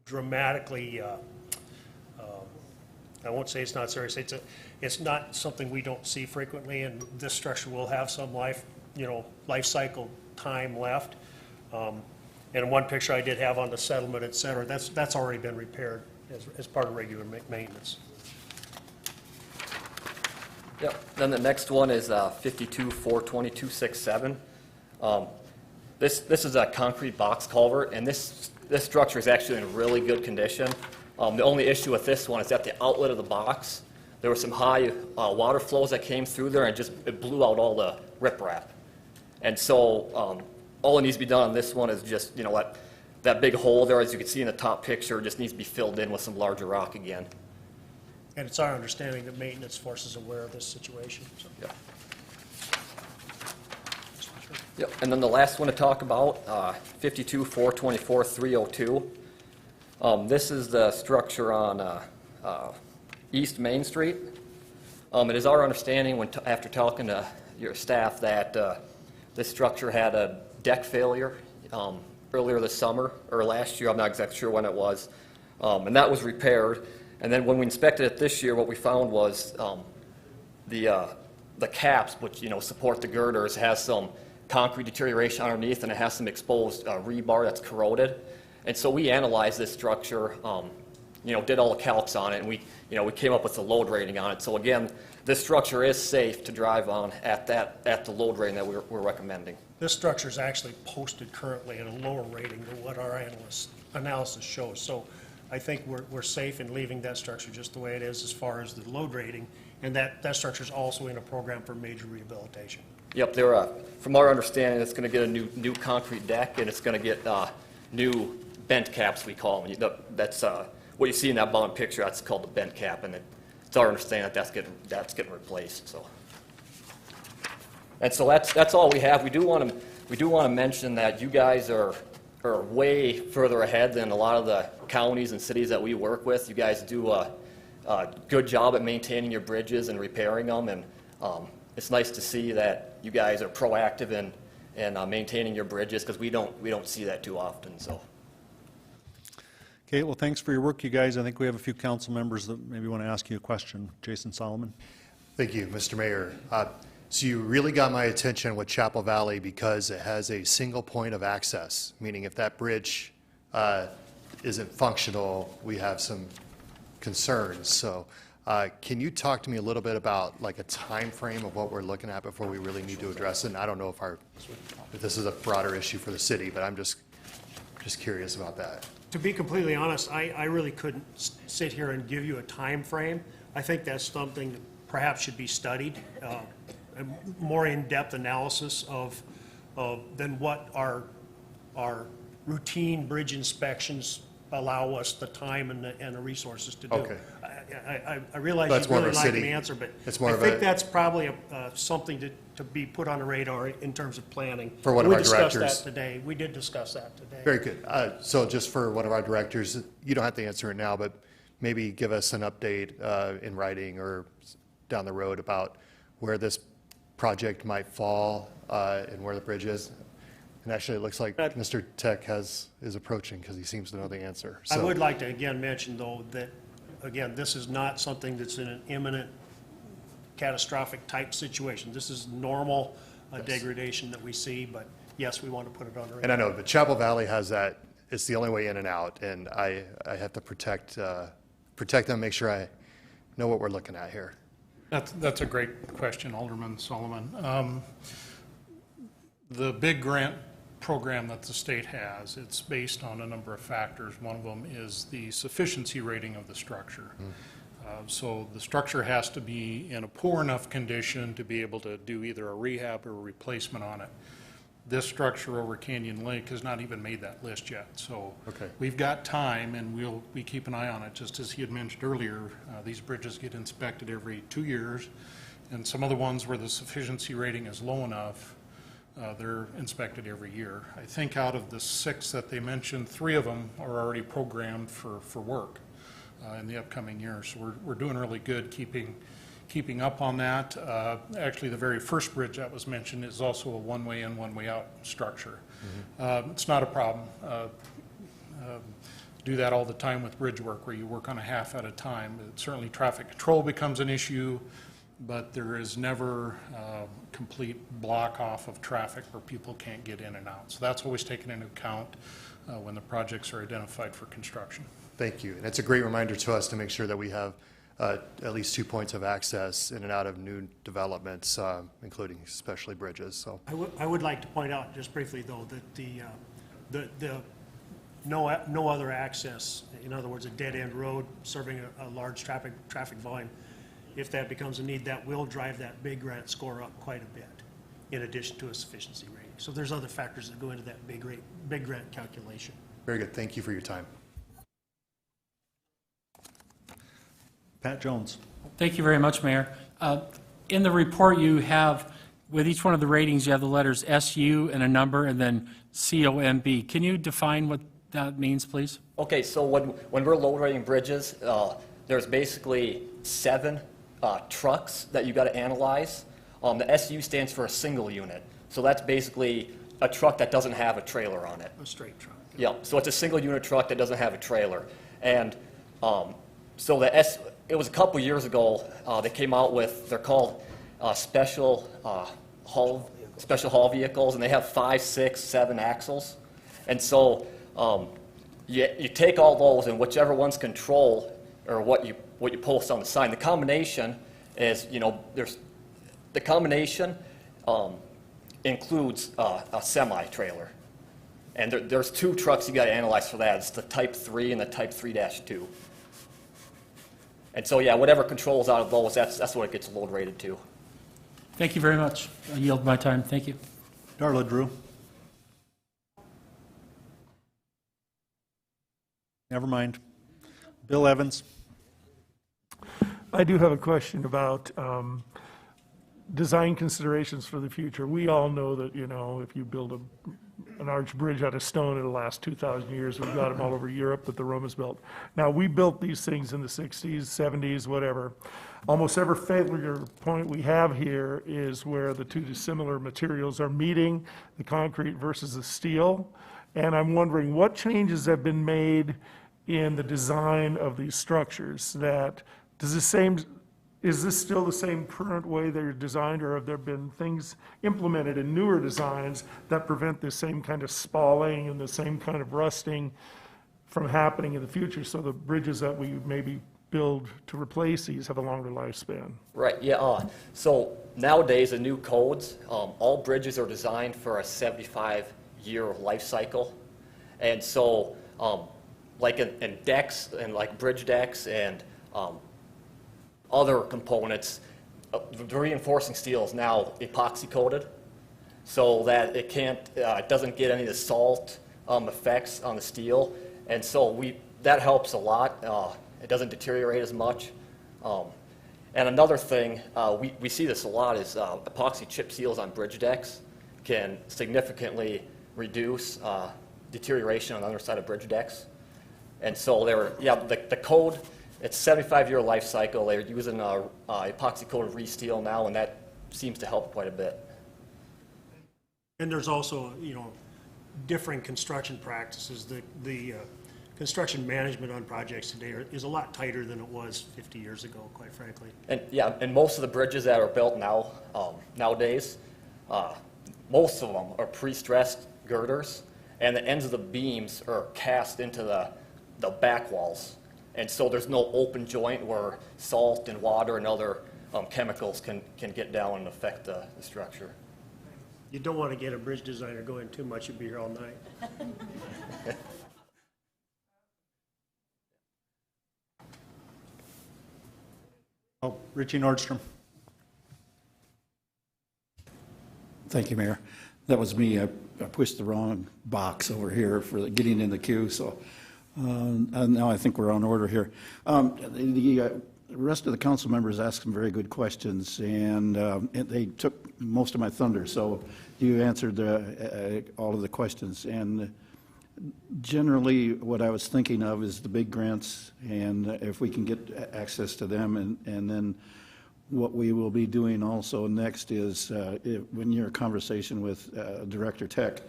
dramatically, I won't say it's not serious. It's not something we don't see frequently, and this structure will have some life cycle time left. And in one picture I did have on the settlement, et cetera, that's already been repaired as part of regular maintenance. Yep. Then the next one is 52-422-67. This is a concrete box culvert, and this structure is actually in really good condition. The only issue with this one is at the outlet of the box, there were some high water flows that came through there, and it blew out all the riprap. And so all that needs to be done on this one is just, that big hole there, as you can see in the top picture, just needs to be filled in with some larger rock again. And it's our understanding that maintenance force is aware of this situation. So. Yep. Yep. And then the last one to talk about, 52-424-302. This is the structure on East Main Street. It is our understanding, after talking to your staff, that this structure had a deck failure earlier this summer, or last year, I'm not exactly sure when it was, and that was repaired. And then when we inspected it this year, what we found was the caps, which support the girders, has some concrete deterioration underneath, and it has some exposed rebar that's corroded. And so we analyzed this structure, did all the calcs on it, and we came up with a load rating on it. So again, this structure is safe to drive on at the load rating that we're recommending. This structure is actually posted currently at a lower rating than what our analysis shows. So I think we're safe in leaving that structure just the way it is as far as the load rating, and that structure is also in a program for major rehabilitation. Yep, from our understanding, it's going to get a new concrete deck, and it's going to get new bent caps, we call them. That's what you see in that bottom picture. That's called the bent cap, and it's our understanding that that's getting replaced. So, and so that's all we have. We do want to mention that you guys are way further ahead than a lot of the counties and cities that we work with. You guys do a good job at maintaining your bridges and repairing them, and it's nice to see that you guys are proactive in maintaining your bridges, because we don't see that too often. So. Okay, well, thanks for your work, you guys. I think we have a few council members that maybe want to ask you a question. Jason Solomon. Thank you, Mr. Mayor. So you really got my attention with Chapel Valley because it has a single point of access, meaning if that bridge isn't functional, we have some concerns. So can you talk to me a little bit about like a time frame of what we're looking at before we really need to address it? And I don't know if this is a broader issue for the city, but I'm just curious about that. To be completely honest, I really couldn't sit here and give you a time frame. I think that's something that perhaps should be studied, a more in-depth analysis than what our routine bridge inspections allow us the time and the resources to do. Okay. I realize That's you really more of a like city. the answer, but It's more I of think a- that's probably something to be put on the radar in terms of planning. For one of our directors. We discussed that today. We did discuss that today. Very good. So just for one of our directors, you don't have to answer it now, but maybe give us an update in writing or down the road about where this project might fall and where the bridge is. And actually, it looks like Mr. Tech is approaching because he seems to know the answer. I So- would like to again mention, though, that, again, this is not something that's in an imminent catastrophic type situation. This is normal degradation that we see, but yes, we want to put it on the radar. And I know, but Chapel Valley has that, it's the only way in and out, and I have to protect them, make sure I know what we're looking at here. That's a great question, Alderman Solomon. The big grant program that the state has, it's based on a number of factors. One of them is the sufficiency rating of the structure. So the structure has to be in a poor enough condition to be able to do either a rehab or a replacement on it. This structure over Canyon Lake has not even made that list yet. So we've got time, and we keep an eye on it. Just as he had mentioned earlier, these bridges get inspected every 2 years, and some of the ones where the sufficiency rating is low enough, they're inspected every year. I think out of the 6 that they mentioned, 3 of them are already programmed for work in the upcoming years. So we're doing really good keeping up on that. Actually, the very first bridge that was mentioned is also a one-way in, one-way out structure. It's not a problem. Do that all the time with bridge work, where you work on a half at a time. Certainly traffic control becomes an issue, but there is never complete block off of traffic where people can't get in and out. So that's always taken into account when the projects are identified for construction. Thank you. And it's a great reminder to us to make sure that we have at least 2 points of access in and out of new developments, including especially bridges. So I would like to point out just briefly, though, that the no other access, in other words, a dead-end road serving a large traffic volume, if that becomes a need, that will drive that big grant score up quite a bit, in addition to a sufficiency rating. So there's other factors that go into that big grant calculation. very good. Thank you for your time. Pat Jones. Thank you very much, Mayor. In the report, you have, with each one of the ratings, you have the letters SU and a number, and then COMB. Can you define what that means, please? Okay, so when we're load rating bridges, there's basically 7 trucks that you got to analyze. The SU stands for a single unit. So that's basically a truck that doesn't have a trailer on it. A straight truck. Yeah, so it's a single unit truck that doesn't have a trailer. And so it was a couple years ago, they came out with, they're called special haul vehicles, and they have 5, 6, 7 axles. And so you take all those, and whichever one's control, or what you post on the sign. The combination is, the combination includes a semi-trailer. And there's 2 trucks you got to analyze for that. It's the Type 3 and the Type 3-2. And so, yeah, whatever controls out of those, that's what it gets load rated to. Thank you very much. I yield my time. Thank you. Darla Drew. Never mind. Bill Evans. I do have a question about design considerations for the future. We all know that, if you build an arch bridge out of stone, it'll last 2,000 years. We've got them all over Europe that the Romans built. Now, we built these things in the 60s, 70s, whatever. Almost every failure point we have here is where the 2 dissimilar materials are meeting, the concrete versus the steel. And I'm wondering what changes have been made in the design of these structures that, is this still the same current way they're designed, or have there been things implemented in newer designs that prevent the same kind of spalling and the same kind of rusting from happening in the future, so the bridges that we maybe build to replace these have a longer lifespan? Right, yeah. So nowadays, the new codes, all bridges are designed for a 75-year life cycle. And so, like in decks, and like bridge decks and other components, the reinforcing steel is now epoxy coated, so that it doesn't get any of the salt effects on the steel, and so that helps a lot. It doesn't deteriorate as much. And another thing, we see this a lot, is epoxy chip seals on bridge decks can significantly reduce deterioration on the underside of bridge decks. And so the code, it's 75-year life cycle. They're using epoxy coated re-steel now, and that seems to help quite a bit. And there's also, different construction practices. The construction management on projects today is a lot tighter than it was 50 years ago, quite frankly. And most of the bridges that are built now, nowadays, most of them are pre-stressed girders, and the ends of the beams are cast into the back walls. And so there's no open joint where salt and water and other chemicals can get down and affect the structure. You don't want to get a bridge designer going too much, you'll be here all night. Richie Nordstrom. Thank you, Mayor. That was me. I pushed the wrong box over here for getting in the queue, so now I think we're on order here. The rest of the council members asked some very good questions, and they took most of my thunder, so you answered all of the questions. And generally, what I was thinking of is the big grants, and if we can get access to them, and then what we will be doing also next is when you're in conversation with Director Tech,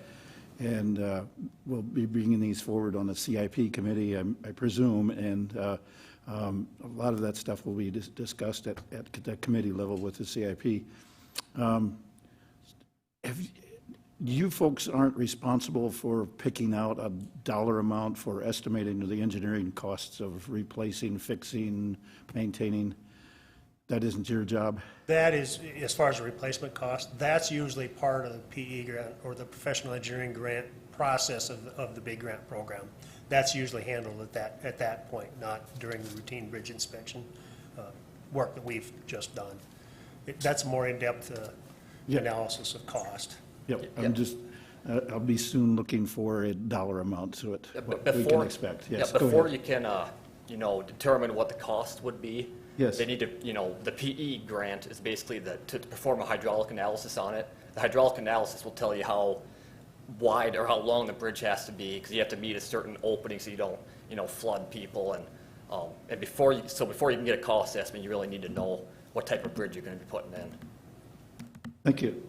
and we'll be bringing these forward on the CIP committee, I presume, and a lot of that stuff will be discussed at the committee level with the CIP. You folks aren't responsible for picking out a dollar amount for estimating the engineering costs of replacing, fixing, maintaining? That isn't your job? That is, as far as the replacement cost, that's usually part of the PE grant or the professional engineering grant process of the big grant program. That's usually handled at that point, not during the routine bridge inspection work that we've just done. That's more in-depth analysis of cost. Yep. I'm just, I'll be soon looking for a dollar amount to it, what we can expect. Yes, before you can, determine what the cost would be, yes, they need to, the PE grant is basically to perform a hydraulic analysis on it. The hydraulic analysis will tell you how wide or how long the bridge has to be, because you have to meet a certain opening so you don't, flood people. And before you can get a cost estimate, you really need to know what type of bridge you're going to be putting in. Thank you.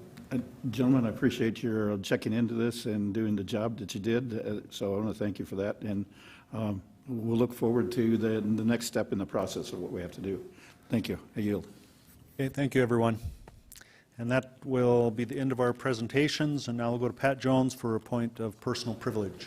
Gentlemen, I appreciate your checking into this and doing the job that you did. So I want to thank you for that. And we'll look forward to the next step in the process of what we have to do. Thank you. I yield. Okay, thank you, everyone. And that will be the end of our presentations. And now we'll go to Pat Jones for a point of personal privilege.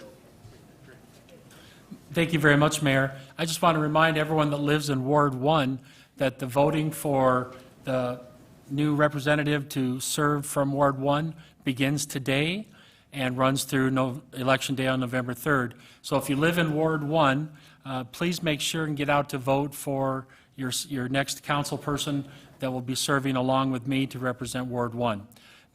Thank you very much, Mayor. I just want to remind everyone that lives in Ward 1 that the voting for the new representative to serve from Ward 1 begins today and runs through Election Day on November 3rd. So if you live in Ward 1, please make sure and get out to vote for your next council person that will be serving along with me to represent Ward 1.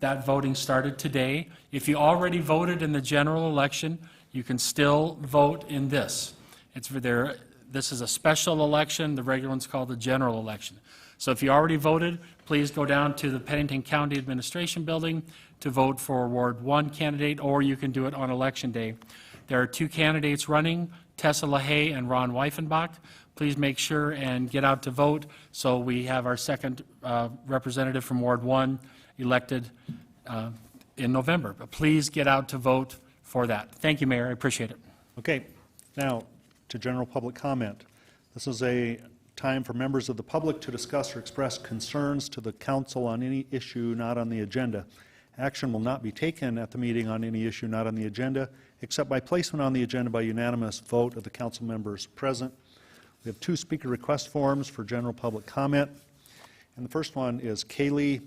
That voting started today. If you already voted in the general election, you can still vote in this. This is a special election. The regular one's called the general election. So if you already voted, please go down to the Pennington County Administration Building to vote for Ward 1 candidate, or you can do it on Election Day. There are two candidates running, Tessa LaHaye and Ron Weifenbach. Please make sure and get out to vote so we have our second representative from Ward 1 elected in November. But please get out to vote for that. Thank you, Mayor. I appreciate it. Okay, now to general public comment. This is a time for members of the public to discuss or express concerns to the council on any issue not on the agenda. Action will not be taken at the meeting on any issue not on the agenda, except by placement on the agenda by unanimous vote of the council members present. We have two speaker request forms for general public comment. And the first one is Kaylee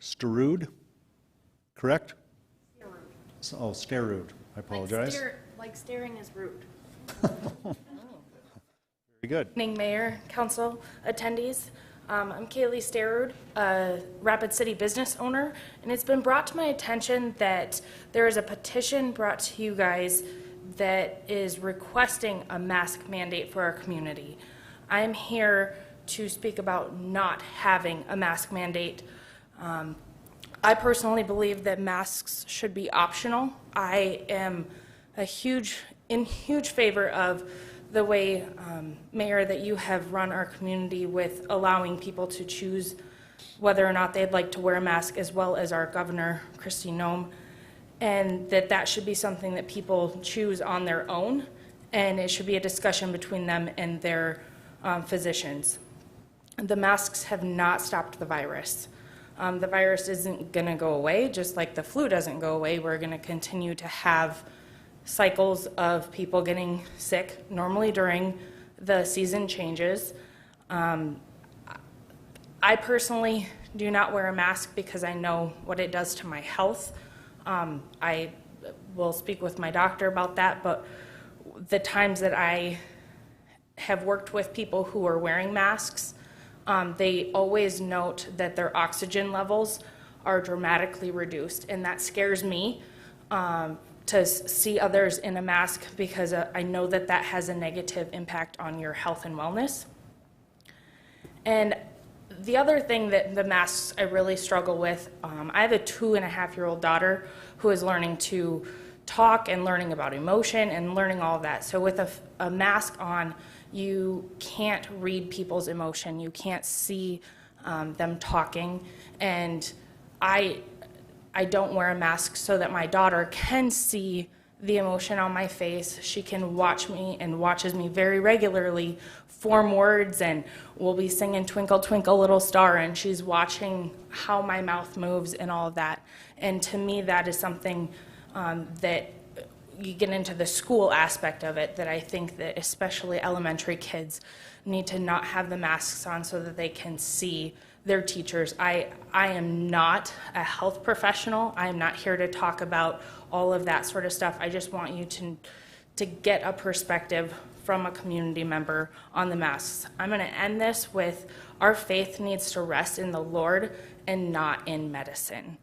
Sterud, correct? Sterud. Oh, Sterud. I apologize. Like staring is rude. Very good. Good evening, Mayor, Council, attendees. I'm Kaylee Sterud, a Rapid City business owner, and it's been brought to my attention that there is a petition brought to you guys that is requesting a mask mandate for our community. I am here to speak about not having a mask mandate. I personally believe that masks should be optional. I am in huge favor of the way, Mayor, that you have run our community with allowing people to choose whether or not they'd like to wear a mask, as well as our Governor, Kristi Noem, and that should be something that people choose on their own, and it should be a discussion between them and their physicians. The masks have not stopped the virus. The virus isn't going to go away, just like the flu doesn't go away. We're going to continue to have cycles of people getting sick, normally during the season changes. I personally do not wear a mask because I know what it does to my health. I will speak with my doctor about that, but the times that I have worked with people who are wearing masks, they always note that their oxygen levels are dramatically reduced, and that scares me to see others in a mask, because I know that that has a negative impact on your health and wellness. And the other thing that the masks I really struggle with, I have a 2.5-year-old daughter who is learning to talk and learning about emotion and learning all of that. So with a mask on, you can't read people's emotion. You can't see them talking. And I don't wear a mask so that my daughter can see the emotion on my face. She can watch me and watches me very regularly form words, and we'll be singing Twinkle Twinkle Little Star, and she's watching how my mouth moves and all of that. And to me, that is something that you get into the school aspect of it, that I think that especially elementary kids need to not have the masks on so that they can see their teachers. I am not a health professional. I am not here to talk about all of that sort of stuff. I just want you to get a perspective from a community member on the masks. I'm going to end this with, our faith needs to rest in the Lord and not in medicine.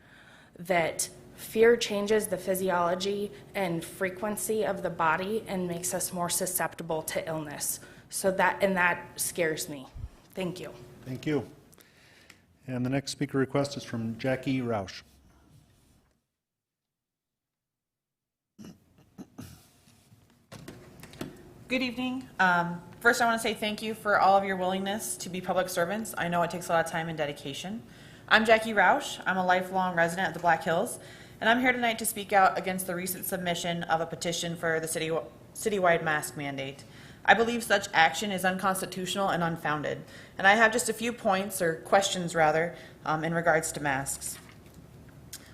That fear changes the physiology and frequency of the body and makes us more susceptible to illness. So that scares me. Thank you. Thank you. And the next speaker request is from Jackie Roush. Good evening. First, I want to say thank you for all of your willingness to be public servants. I know it takes a lot of time and dedication. I'm Jackie Roush. I'm a lifelong resident of the Black Hills, and I'm here tonight to speak out against the recent submission of a petition for the citywide mask mandate. I believe such action is unconstitutional and unfounded, and I have just a few points, or questions rather, in regards to masks.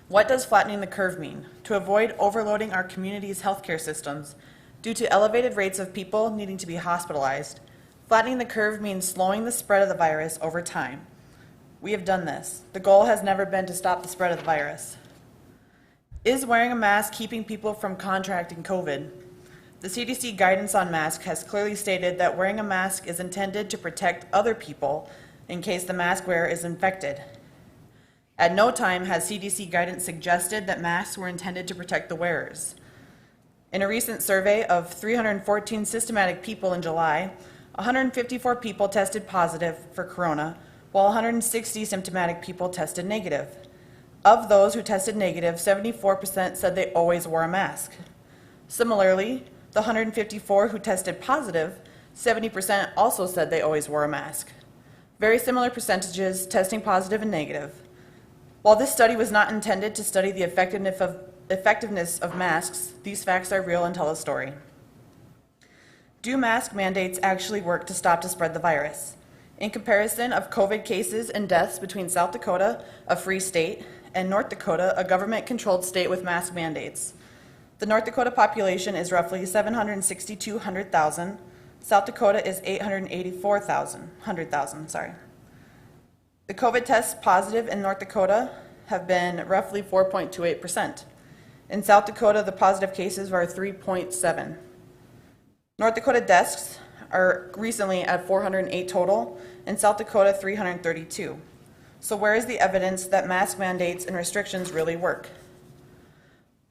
What does flattening the curve mean? To avoid overloading our community's healthcare systems due to elevated rates of people needing to be hospitalized, flattening the curve means slowing the spread of the virus over time. We have done this. The goal has never been to stop the spread of the virus. Is wearing a mask keeping people from contracting COVID? The CDC guidance on masks has clearly stated that wearing a mask is intended to protect other people in case the mask wearer is infected. At no time has CDC guidance suggested that masks were intended to protect the wearers. In a recent survey of 314 systematic people in July, 154 people tested positive for corona, while 160 symptomatic people tested negative. Of those who tested negative, 74% said they always wore a mask. Similarly, the 154 who tested positive, 70% also said they always wore a mask. Very similar percentages testing positive and negative. While this study was not intended to study the effectiveness of masks, these facts are real and tell a story. Do mask mandates actually work to stop to spread the virus? In comparison of COVID cases and deaths between South Dakota, a free state, and North Dakota, a government-controlled state with mask mandates, the North Dakota population is roughly 762,000. South Dakota is 100,000, sorry. The COVID tests positive in North Dakota have been roughly 4.28%. In South Dakota, the positive cases are 3.7. North Dakota deaths are recently at 408 total, in South Dakota 332. So where is the evidence that mask mandates and restrictions really work?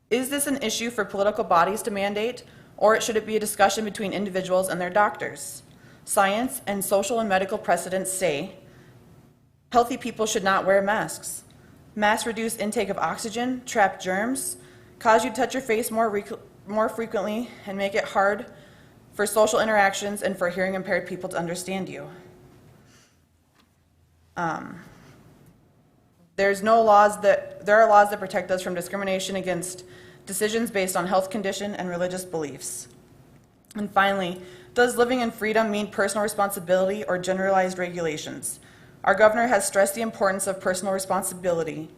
Is this an issue for political bodies to mandate, or should it be a discussion between individuals and their doctors? Science and social and medical precedents say healthy people should not wear masks. Masks reduce intake of oxygen, trap germs, cause you to touch your face more frequently, and make it hard for social interactions and for hearing impaired people to understand you. There are laws that protect us from discrimination against decisions based on health condition and religious beliefs. And finally, does living in freedom mean personal responsibility or generalized regulations? Our governor has stressed the importance of personal responsibility.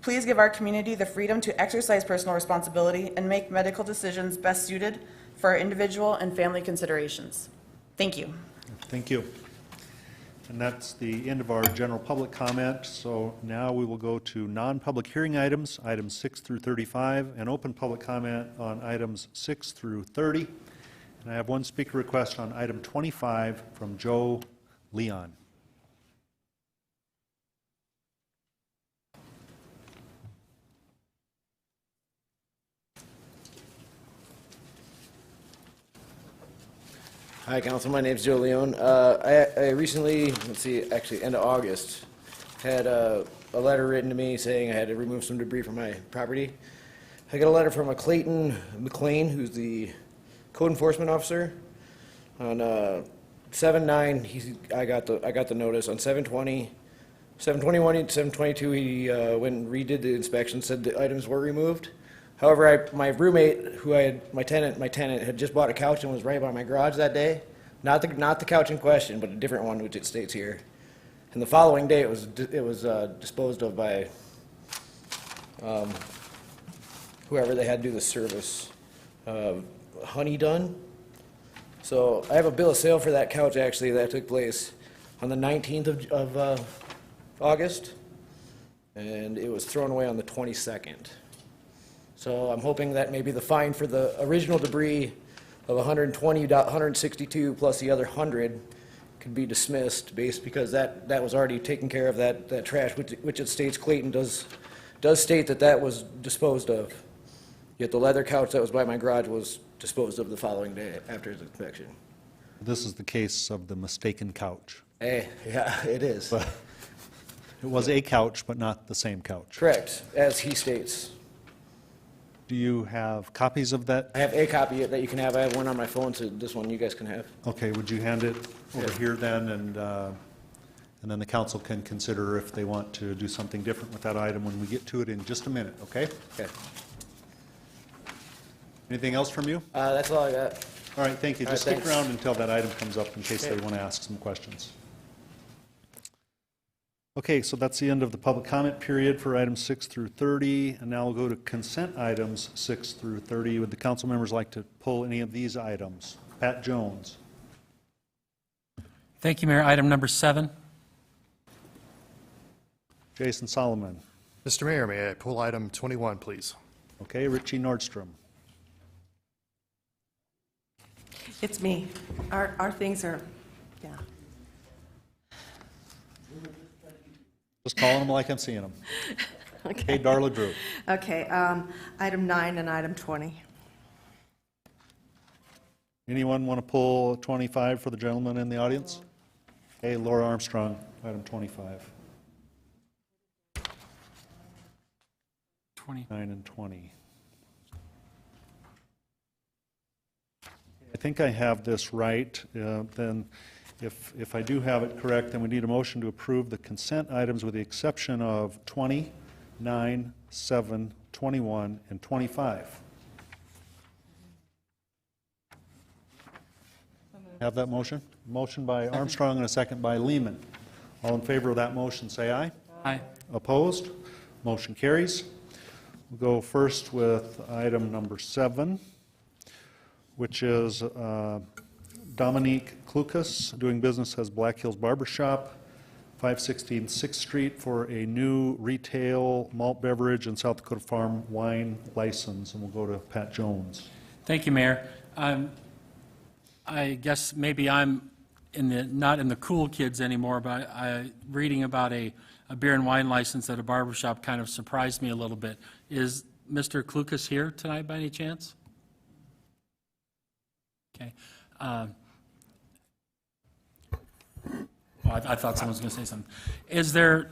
Please give our community the freedom to exercise personal responsibility and make medical decisions best suited for our individual and family considerations. Thank you. Thank you. And that's the end of our general public comment. So now we will go to non-public hearing items 6 through 35, and open public comment on items 6 through 30. And I have one speaker request on item 25 from Joe Leon. Hi, Council. My name's Joe Leone. I recently, actually, end of August, had a letter written to me saying I had to remove some debris from my property. I got a letter from a Clayton McLean, who's the code enforcement officer. On 7/9, I got the notice. On 7/20, 7/21, and 7/22, he went and redid the inspection, said the items were removed. However, my roommate, my tenant had just bought a couch and was right by my garage that day. Not the couch in question, but a different one, which it states here. And the following day, it was disposed of by whoever they had to do the service, Honey Done. So I have a bill of sale for that couch actually that took place on the 19th of August, and it was thrown away on the 22nd. So I'm hoping that maybe the fine for the original debris of 162 plus the other 100 could be dismissed because that was already taken care of, that trash, which it states Clayton does state that was disposed of. Yet the leather couch that was by my garage was disposed of the following day after his inspection. This is the case of the mistaken couch. Hey, yeah, it is. But it was a couch, but not the same couch. Correct, as he states. Do you have copies of that? I have a copy that you can have. I have one on my phone, so this one you guys can have. Okay, would you hand it over here then, and then the council can consider if they want to do something different with that item when we get to it in just a minute, okay? Okay. Anything else from you? That's all I got. All right, thank you. All Just right, stick thanks. around until that item comes up in case Okay. they want to ask some questions. Okay, so that's the end of the public comment period for items 6 through 30, and now we'll go to consent items 6 through 30. Would the council members like to pull any of these items? Pat Jones. Thank you, Mayor. Item number 7. Jason Solomon. Mr. Mayor, may I pull item 21, please? Okay, Richie Nordstrom. It's me. Our things are, yeah. Just calling them like I'm seeing them. Okay, Darla Drew. Okay, item 9 and item 20. Anyone want to pull 25 for the gentleman in the audience? Okay, Laura Armstrong, item 25. 29 and 20. I think I have this right. Then if I do have it correct, then we need a motion to approve the consent items with the exception of 20, 9, 7, 21, and 25. Have that motion? Motion by Armstrong and a second by Lehman. All in favor of that motion, say aye. Aye. Opposed? Motion carries. We'll go first with item number 7, which is Dominique Klukas, doing business as Black Hills Barbershop, 516 6th Street, for a new retail malt beverage and South Dakota Farm wine license. And we'll go to Pat Jones. Thank you, Mayor. I guess maybe I'm not in the cool kids anymore, but reading about a beer and wine license at a barbershop kind of surprised me a little bit. Is Mr. Klukas here tonight by any chance? Okay. Well, I thought someone was going to say something. Is there,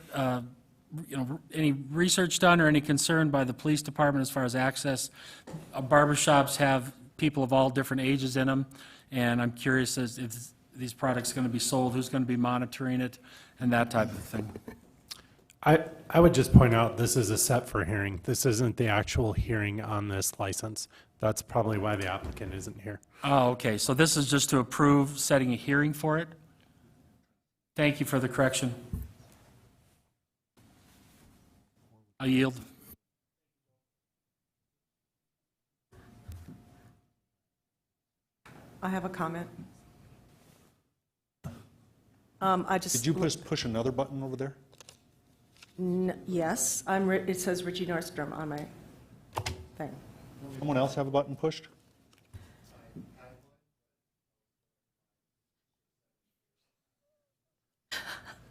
any research done or any concern by the police department as far as access? Barbershops have people of all different ages in them, and I'm curious as if these products are going to be sold, who's going to be monitoring it, and that type of thing. I would just point out this is a set for hearing. This isn't the actual hearing on this license. That's probably why the applicant isn't here. Oh, okay. So this is just to approve setting a hearing for it? Thank you for the correction. I yield. I have a comment. Did you push another button over there? Yes, it says Richie Nordstrom on my thing. Someone else have a button pushed?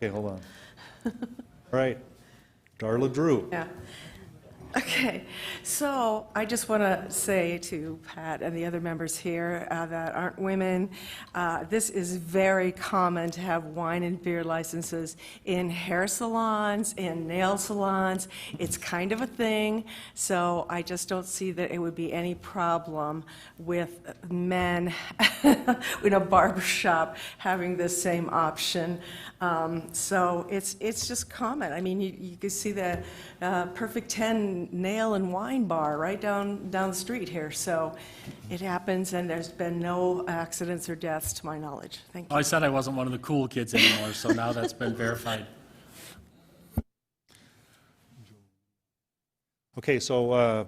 Okay, hold on. All right, Darla Drew. Yeah. Okay, so I just want to say to Pat and the other members here that aren't women, this is very common to have wine and beer licenses in hair salons, in nail salons. It's kind of a thing, so I just don't see that it would be any problem with men in a barber shop having this same option. So it's just common. I mean, you can see the Perfect 10 nail and wine bar right down the street here. So it happens, and there's been no accidents or deaths to my knowledge. Thank you. I said I wasn't one of the cool kids anymore, so now that's been verified. Okay, so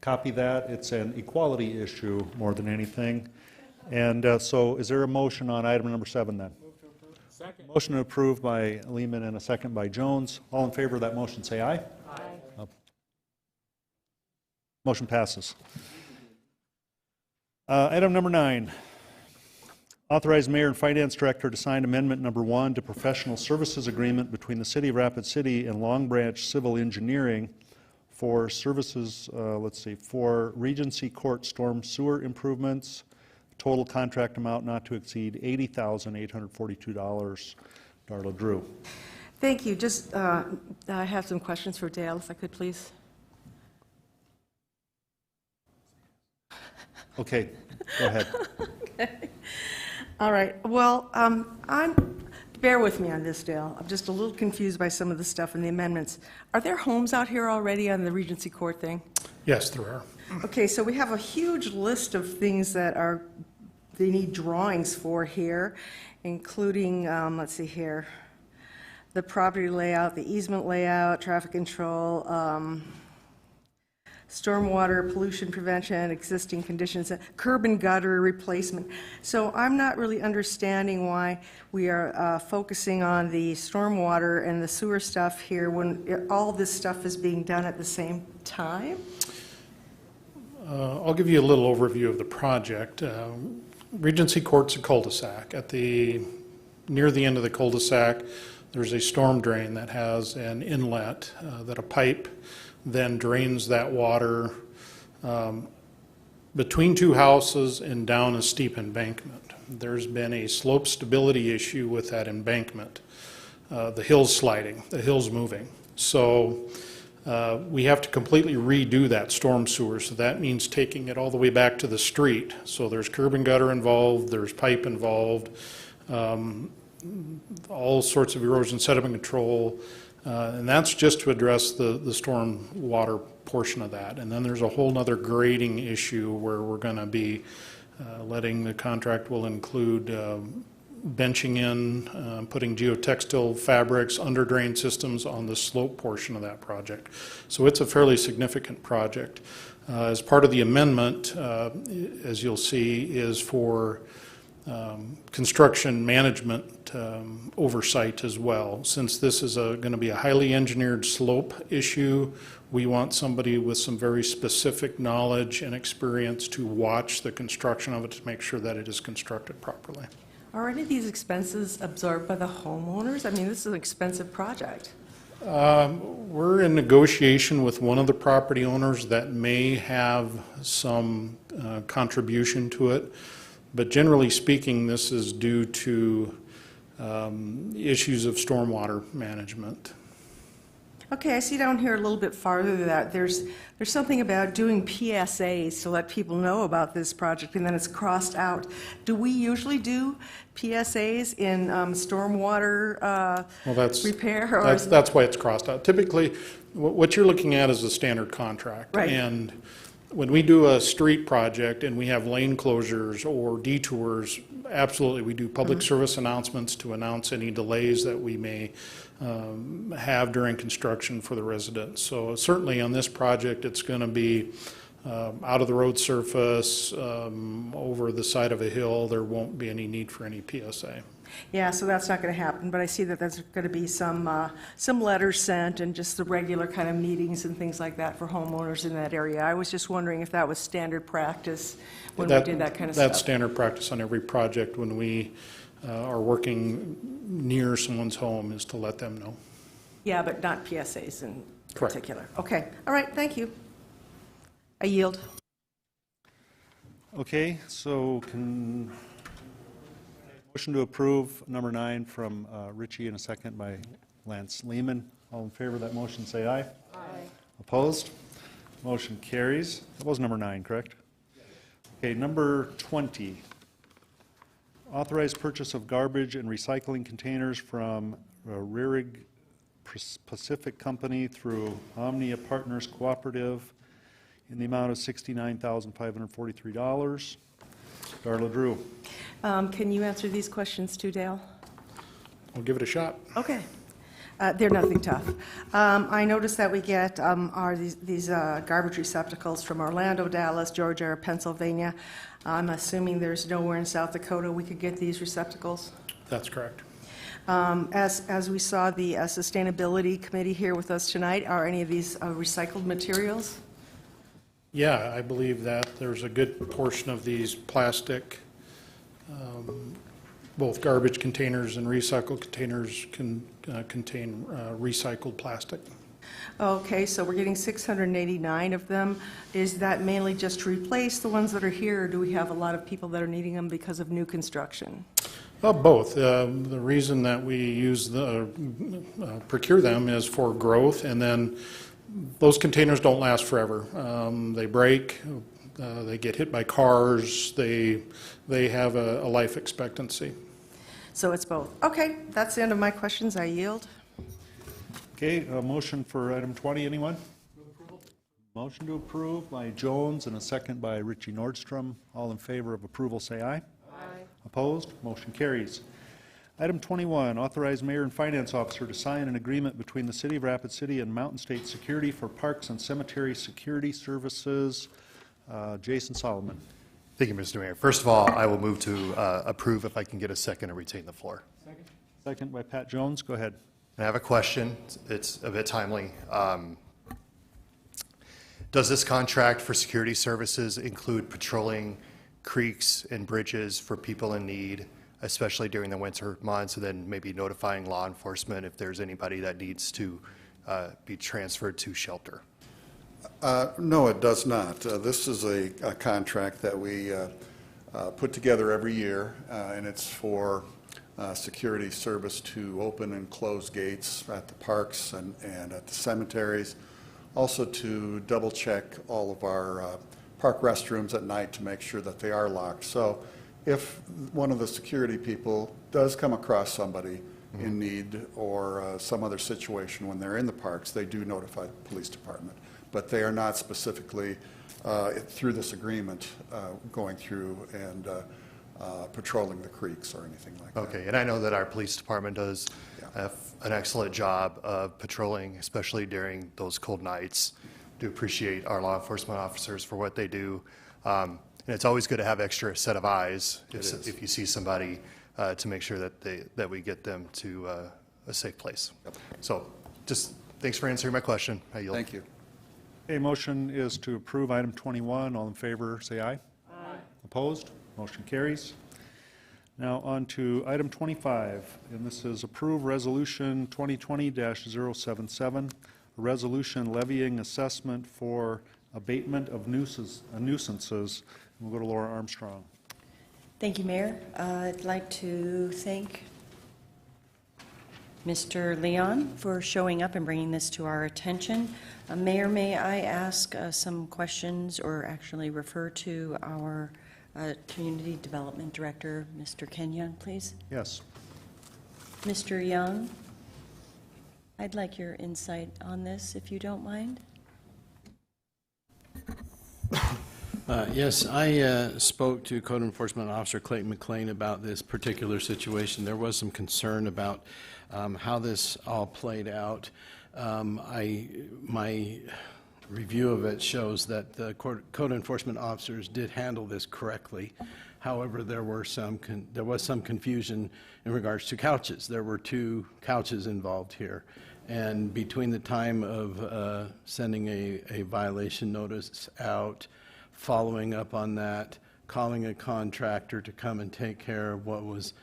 copy that. It's an equality issue more than anything. And so is there a motion on item number 7 then? Second. Motion approved by Lehman and a second by Jones. All in favor of that motion say aye. Aye. Motion passes. Item number 9. Authorize Mayor and Finance Director to sign Amendment number 1 to Professional Services Agreement between the City of Rapid City and Long Branch Civil Engineering for services, for Regency Court storm sewer improvements. Total contract amount not to exceed $80,842. Darla Drew. Thank you. Just, I have some questions for Dale, if I could, please. Okay, go ahead. Okay. All right. Well, bear with me on this, Dale. I'm just a little confused by some of the stuff in the amendments. Are there homes out here already on the Regency Court thing? Yes, there are. Okay, so we have a huge list of things that they need drawings for here, including, let's see here, the property layout, the easement layout, traffic control, stormwater pollution prevention, existing conditions, curb and gutter replacement. So I'm not really understanding why we are focusing on the stormwater and the sewer stuff here when all this stuff is being done at the same time. I'll give you a little overview of the project. Regency Court's a cul-de-sac. Near the end of the cul-de-sac, there's a storm drain that has an inlet that a pipe then drains that water between two houses and down a steep embankment. There's been a slope stability issue with that embankment. The hill's sliding, the hill's moving. So we have to completely redo that storm sewer, so that means taking it all the way back to the street. So there's curb and gutter involved, there's pipe involved, all sorts of erosion sediment control, and that's just to address the storm water portion of that. And then there's a whole other grading issue where we're going to be letting the contract will include benching in, putting geotextile fabrics, under drain systems on the slope portion of that project. So it's a fairly significant project. As part of the amendment, as you'll see, is for construction management oversight as well. Since this is going to be a highly engineered slope issue, we want somebody with some very specific knowledge and experience to watch the construction of it to make sure that it is constructed properly. Are any of these expenses absorbed by the homeowners? I mean, this is an expensive project. We're in negotiation with one of the property owners that may have some contribution to it, but generally speaking, this is due to issues of stormwater management. Okay, I see down here a little bit farther that there's something about doing PSAs to let people know about this project, and then it's crossed out. Do we usually do PSAs in stormwater repair? Or that's why it's crossed out. Typically, what you're looking at is a standard contract. Right. And when we do a street project and we have lane closures or detours, absolutely, we do public service announcements to announce any delays that we may have during construction for the residents. So certainly on this project, it's going to be out of the road surface, over the side of a hill. There won't be any need for any PSA. Yeah, so that's not going to happen, but I see that there's going to be some letters sent and just the regular kind of meetings and things like that for homeowners in that area. I was just wondering if that was standard practice when we did that kind of stuff. That's standard practice on every project when we are working near someone's home, is to let them know. Yeah, but not PSAs and particular. Okay, all right, thank you. I yield. Okay, so motion to approve number 9 from Richie and a second by Lance Lehman. All in favor of that motion, say aye. Aye. Opposed? Motion carries. That was number 9, correct? Okay, number 20. Authorized purchase of garbage and recycling containers from Rerig Pacific Company through Omnia Partners Cooperative in the amount of $69,543. Darla Drew. Can you answer these questions too, Dale? We'll give it a shot. Okay. They're nothing tough. I noticed that we get these garbage receptacles from Orlando, Dallas, Georgia, or Pennsylvania. I'm assuming there's nowhere in South Dakota we could get these receptacles. That's correct. As we saw the Sustainability Committee here with us tonight, are any of these recycled materials? Yeah, I believe that there's a good portion of these plastic, both garbage containers and recycled containers can contain recycled plastic. Okay, so we're getting 689 of them. Is that mainly just to replace the ones that are here, or do we have a lot of people that are needing them because of new construction? Both. The reason that we use procure them is for growth, and then those containers don't last forever. They break, they get hit by cars, they have a life expectancy. So it's both. Okay, that's the end of my questions. I yield. Okay, a motion for item 20, anyone? Motion to approve by Jones and a second by Richie Nordstrom. All in favor of approval, say aye. Aye. Opposed? Motion carries. Item 21, authorize mayor and finance officer to sign an agreement between the City of Rapid City and Mountain State Security for parks and cemetery security services. Jason Solomon. Thank you, Mr. Mayor. First of all, I will move to approve if I can get a second and retain the floor. Second by Pat Jones. Go ahead. I have a question. It's a bit timely. Does this contract for security services include patrolling creeks and bridges for people in need, especially during the winter months, and then maybe notifying law enforcement if there's anybody that needs to be transferred to shelter? No, it does not. This is a contract that we put together every year, and it's for security service to open and close gates at the parks and at the cemeteries. Also to double check all of our park restrooms at night to make sure that they are locked. So if one of the security people does come across somebody in need or some other situation when they're in the parks, they do notify the police department. But they are not specifically, through this agreement, going through and patrolling the creeks or anything like that. Okay, and I know that our police department does an excellent job of patrolling, especially during those cold nights. Do appreciate our law enforcement officers for what they do. And it's always good to have extra set of eyes if you see somebody to make sure that we get them to a safe place. Yep. So just thanks for answering my question. I yield. Thank you. A motion is to approve item 21. All in favor, say aye. Aye. Opposed? Motion carries. Now on to item 25, and this is approve resolution 2020-077, a resolution levying assessment for abatement of nuisances. We'll go to Laura Armstrong. Thank you, Mayor. I'd like to thank Mr. Leon for showing up and bringing this to our attention. Mayor, may I ask some questions, or actually refer to our Community Development Director, Mr. Ken Young, please? Yes. Mr. Young, I'd like your insight on this, if you don't mind. Yes, I spoke to Code Enforcement Officer Clayton McLean about this particular situation. There was some concern about how this all played out. My review of it shows that the code enforcement officers did handle this correctly. However, there was some confusion in regards to couches. There were 2 couches involved here, and between the time of sending a violation notice out, following up on that, calling a contractor to come and take care of what was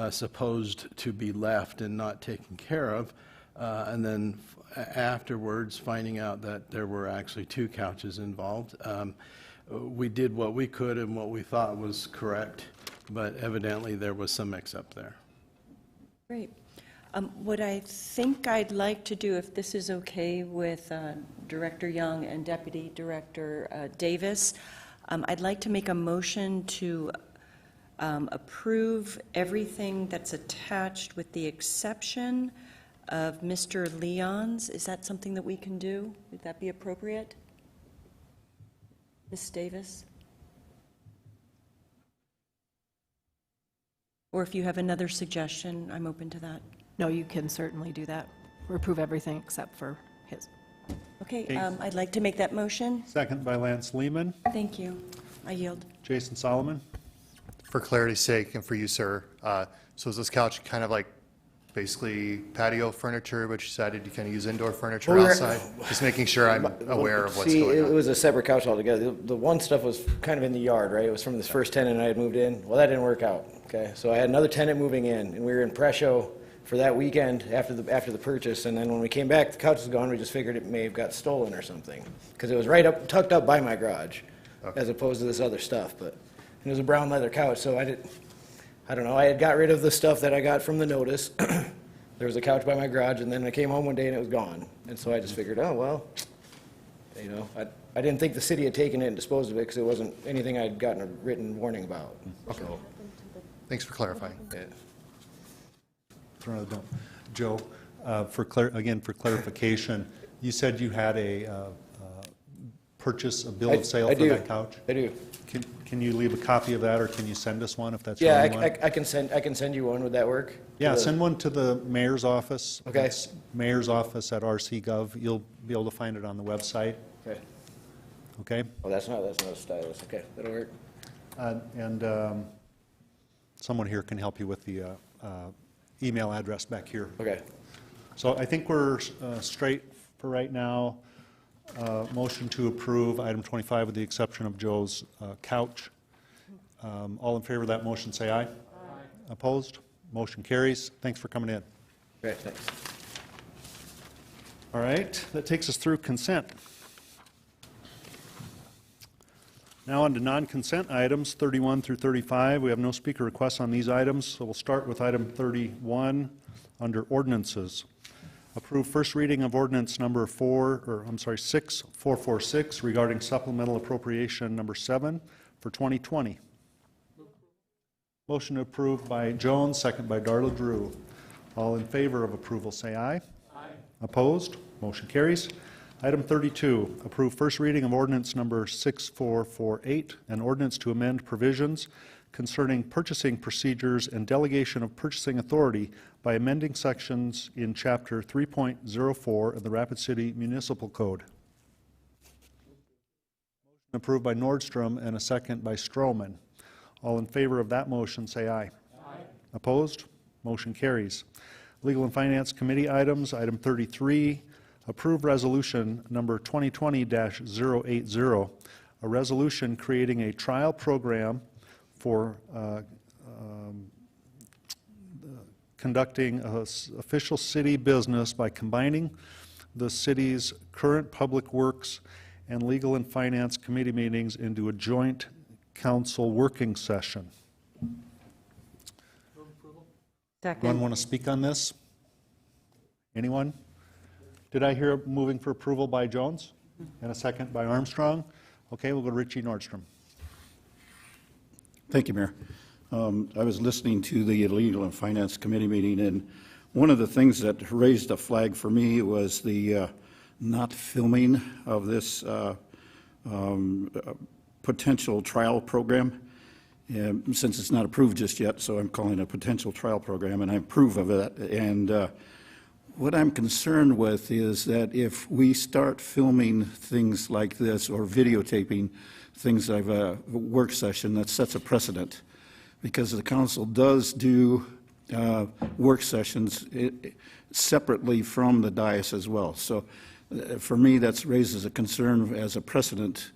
supposed to be left and not taken care of, and then afterwards, finding out that there were actually 2 couches involved. We did what we could and what we thought was correct, but evidently there was some mix-up there. Great. What I think I'd like to do, if this is okay with Director Young and Deputy Director Davis, I'd like to make a motion to approve everything that's attached with the exception of Mr. Leon's. Is that something that we can do? Would that be appropriate? Ms. Davis? Or if you have another suggestion, I'm open to that. No, you can certainly do that. Approve everything except for his. Okay, I'd like to make that motion. Second by Lance Lehman. Thank you. I yield. Jason Solomon. For clarity's sake and for you, sir, so is this couch kind of like basically patio furniture, but you decided you kind of use indoor furniture outside? Just making sure I'm aware of what's going on. It was a separate couch altogether. The one stuff was kind of in the yard, right? It was from this first tenant I had moved in. Well, that didn't work out, okay? So I had another tenant moving in, and we were in Presho for that weekend after the purchase, and then when we came back, the couch was gone. We just figured it may have got stolen or something, because it was tucked up by my garage, as opposed to this other stuff. But it was a brown leather couch, so I don't know, I had got rid of the stuff that I got from the notice. There was a couch by my garage, and then I came home one day and it was gone. And so I just figured, oh, well, you know, I didn't think the city had taken it and disposed of it because it wasn't anything I'd gotten a written warning about. Okay. So, thanks for clarifying. Yeah. Joe, for clarification, you said you had a bill of sale for that couch? I do. Can you leave a copy of that, or can you send us one if that's yeah, what you want? I can send you one. Would that work? Yeah, send one to the mayor's office. Okay. It's mayor's office at RC.gov. You'll be able to find it on the website. Okay. Okay. Oh, that's not a stylus. Okay, that'll work. And someone here can help you with the email address back here. Okay. So I think we're straight for right now. Motion to approve item 25 with the exception of Joe's couch. All in favor of that motion say aye. Aye. Opposed? Motion carries. Thanks for coming in. Great, thanks. All right, that takes us through consent. Now on to non-consent items 31 through 35. We have no speaker requests on these items, so we'll start with item 31 under ordinances. Approve first reading of ordinance number 6446 regarding supplemental appropriation number 7 for 2020. Motion approved by Jones, second by Darla Drew. All in favor of approval say aye. Aye. Opposed? Motion carries. Item 32, approve first reading of ordinance number 6448, an ordinance to amend provisions concerning purchasing procedures and delegation of purchasing authority by amending sections in Chapter 3.04 of the Rapid City Municipal Code. Motion approved by Nordstrom and a second by Stroman. All in favor of that motion say aye. Aye. Opposed? Motion carries. Legal and Finance Committee items, item 33, approve resolution number 2020-080, a resolution creating a trial program for conducting official city business by combining the city's current public works and legal and finance committee meetings into a joint council working session. Second. Anyone want to speak on this? Anyone? Did I hear moving for approval by Jones and a second by Armstrong? Okay, we'll go to Richie Nordstrom. Thank you, Mayor. I was listening to the Legal and Finance Committee meeting, and one of the things that raised a flag for me was the not filming of this potential trial program. Since it's not approved just yet, so I'm calling it a potential trial program, and I approve of it. And what I'm concerned with is that if we start filming things like this or videotaping things like a work session, that sets a precedent, because the council does do work sessions separately from the dais as well. So for me, that raises a concern as a precedent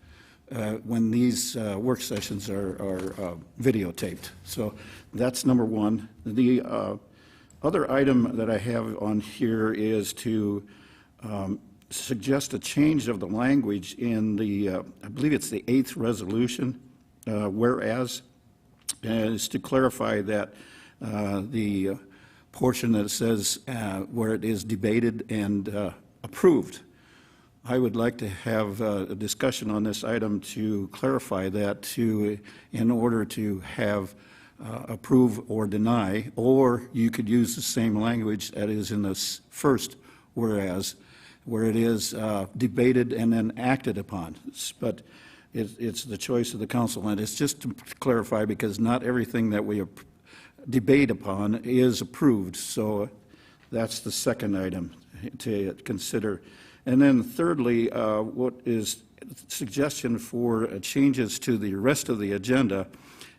when these work sessions are videotaped. So that's number one. The other item that I have on here is to suggest a change of the language in the, I believe it's the 8th resolution, whereas, is to clarify that the portion that says where it is debated and approved. I would like to have a discussion on this item to clarify that in order to have approve or deny, or you could use the same language that is in this first whereas, where it is debated and then acted upon. But it's the choice of the council, and it's just to clarify because not everything that we debate upon is approved. So that's the second item to consider. And then thirdly, what is suggestion for changes to the rest of the agenda.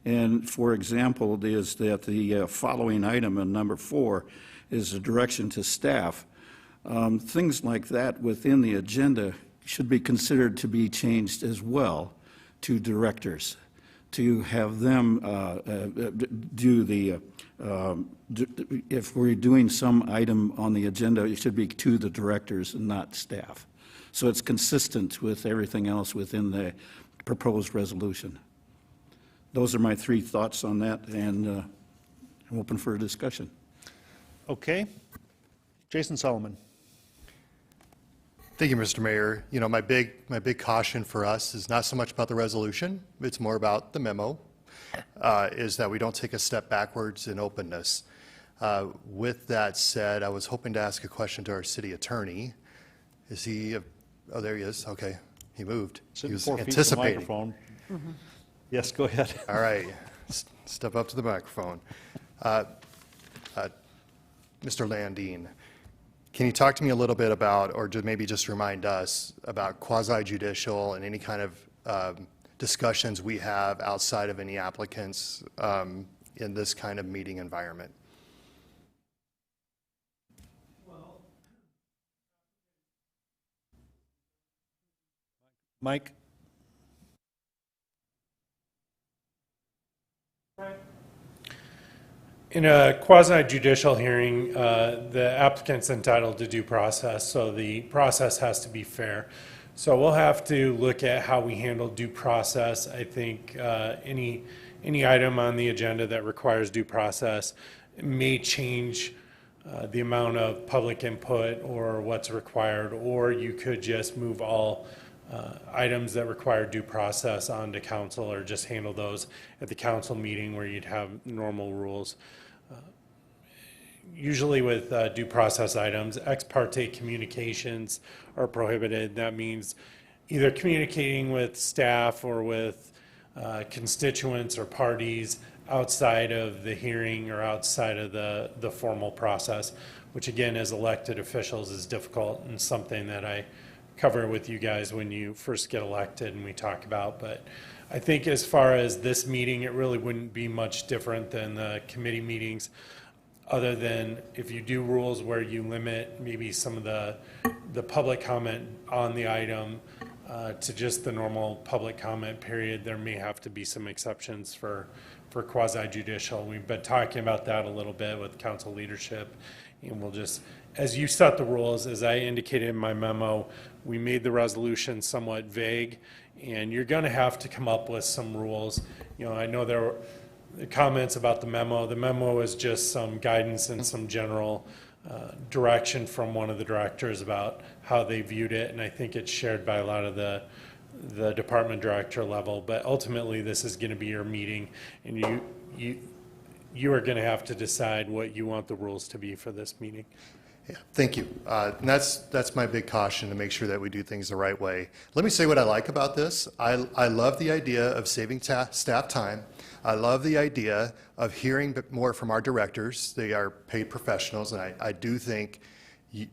And for example, is that the following item in number 4 is a direction to staff. Things like that within the agenda should be considered to be changed as well to directors, to have them do the, if we're doing some item on the agenda, it should be to the directors and not staff. So it's consistent with everything else within the proposed resolution. Those are my 3 thoughts on that, and I'm open for a discussion. Okay. Jason Solomon. Thank you, Mr. Mayor. You know, my big caution for us is not so much about the resolution, it's more about the memo, is that we don't take a step backwards in openness. With that said, I was hoping to ask a question to our city attorney. Is he, oh, there he is, okay, he moved. He was anticipating. Mm-hmm. Yes, go ahead. All right, step up to the microphone. Mr. Landine, can you talk to me a little bit about, or maybe just remind us about quasi-judicial and any kind of discussions we have outside of any applicants in this kind of meeting environment? Mike? In a quasi-judicial hearing, the applicant's entitled to due process, so the process has to be fair. So we'll have to look at how we handle due process. I think any item on the agenda that requires due process may change the amount of public input or what's required, or you could just move all items that require due process onto council, or just handle those at the council meeting where you'd have normal rules. Usually with due process items, ex parte communications are prohibited. That means either communicating with staff or with constituents or parties outside of the hearing or outside of the formal process, which again, as elected officials, is difficult and something that I cover with you guys when you first get elected and we talk about. But I think as far as this meeting, it really wouldn't be much different than the committee meetings, other than if you do rules where you limit maybe some of the public comment on the item to just the normal public comment period, there may have to be some exceptions for quasi-judicial. We've been talking about that a little bit with council leadership, and we'll just, as you set the rules, as I indicated in my memo, we made the resolution somewhat vague, and you're going to have to come up with some rules. You know, I know there were comments about the memo. The memo is just some guidance and some general direction from one of the directors about how they viewed it, and I think it's shared by a lot of the department director level. But ultimately, this is going to be your meeting, and you are going to have to decide what you want the rules to be for this meeting. Yeah, thank you. And that's my big caution, to make sure that we do things the right way. Let me say what I like about this. I love the idea of saving staff time. I love the idea of hearing more from our directors. They are paid professionals, and I do think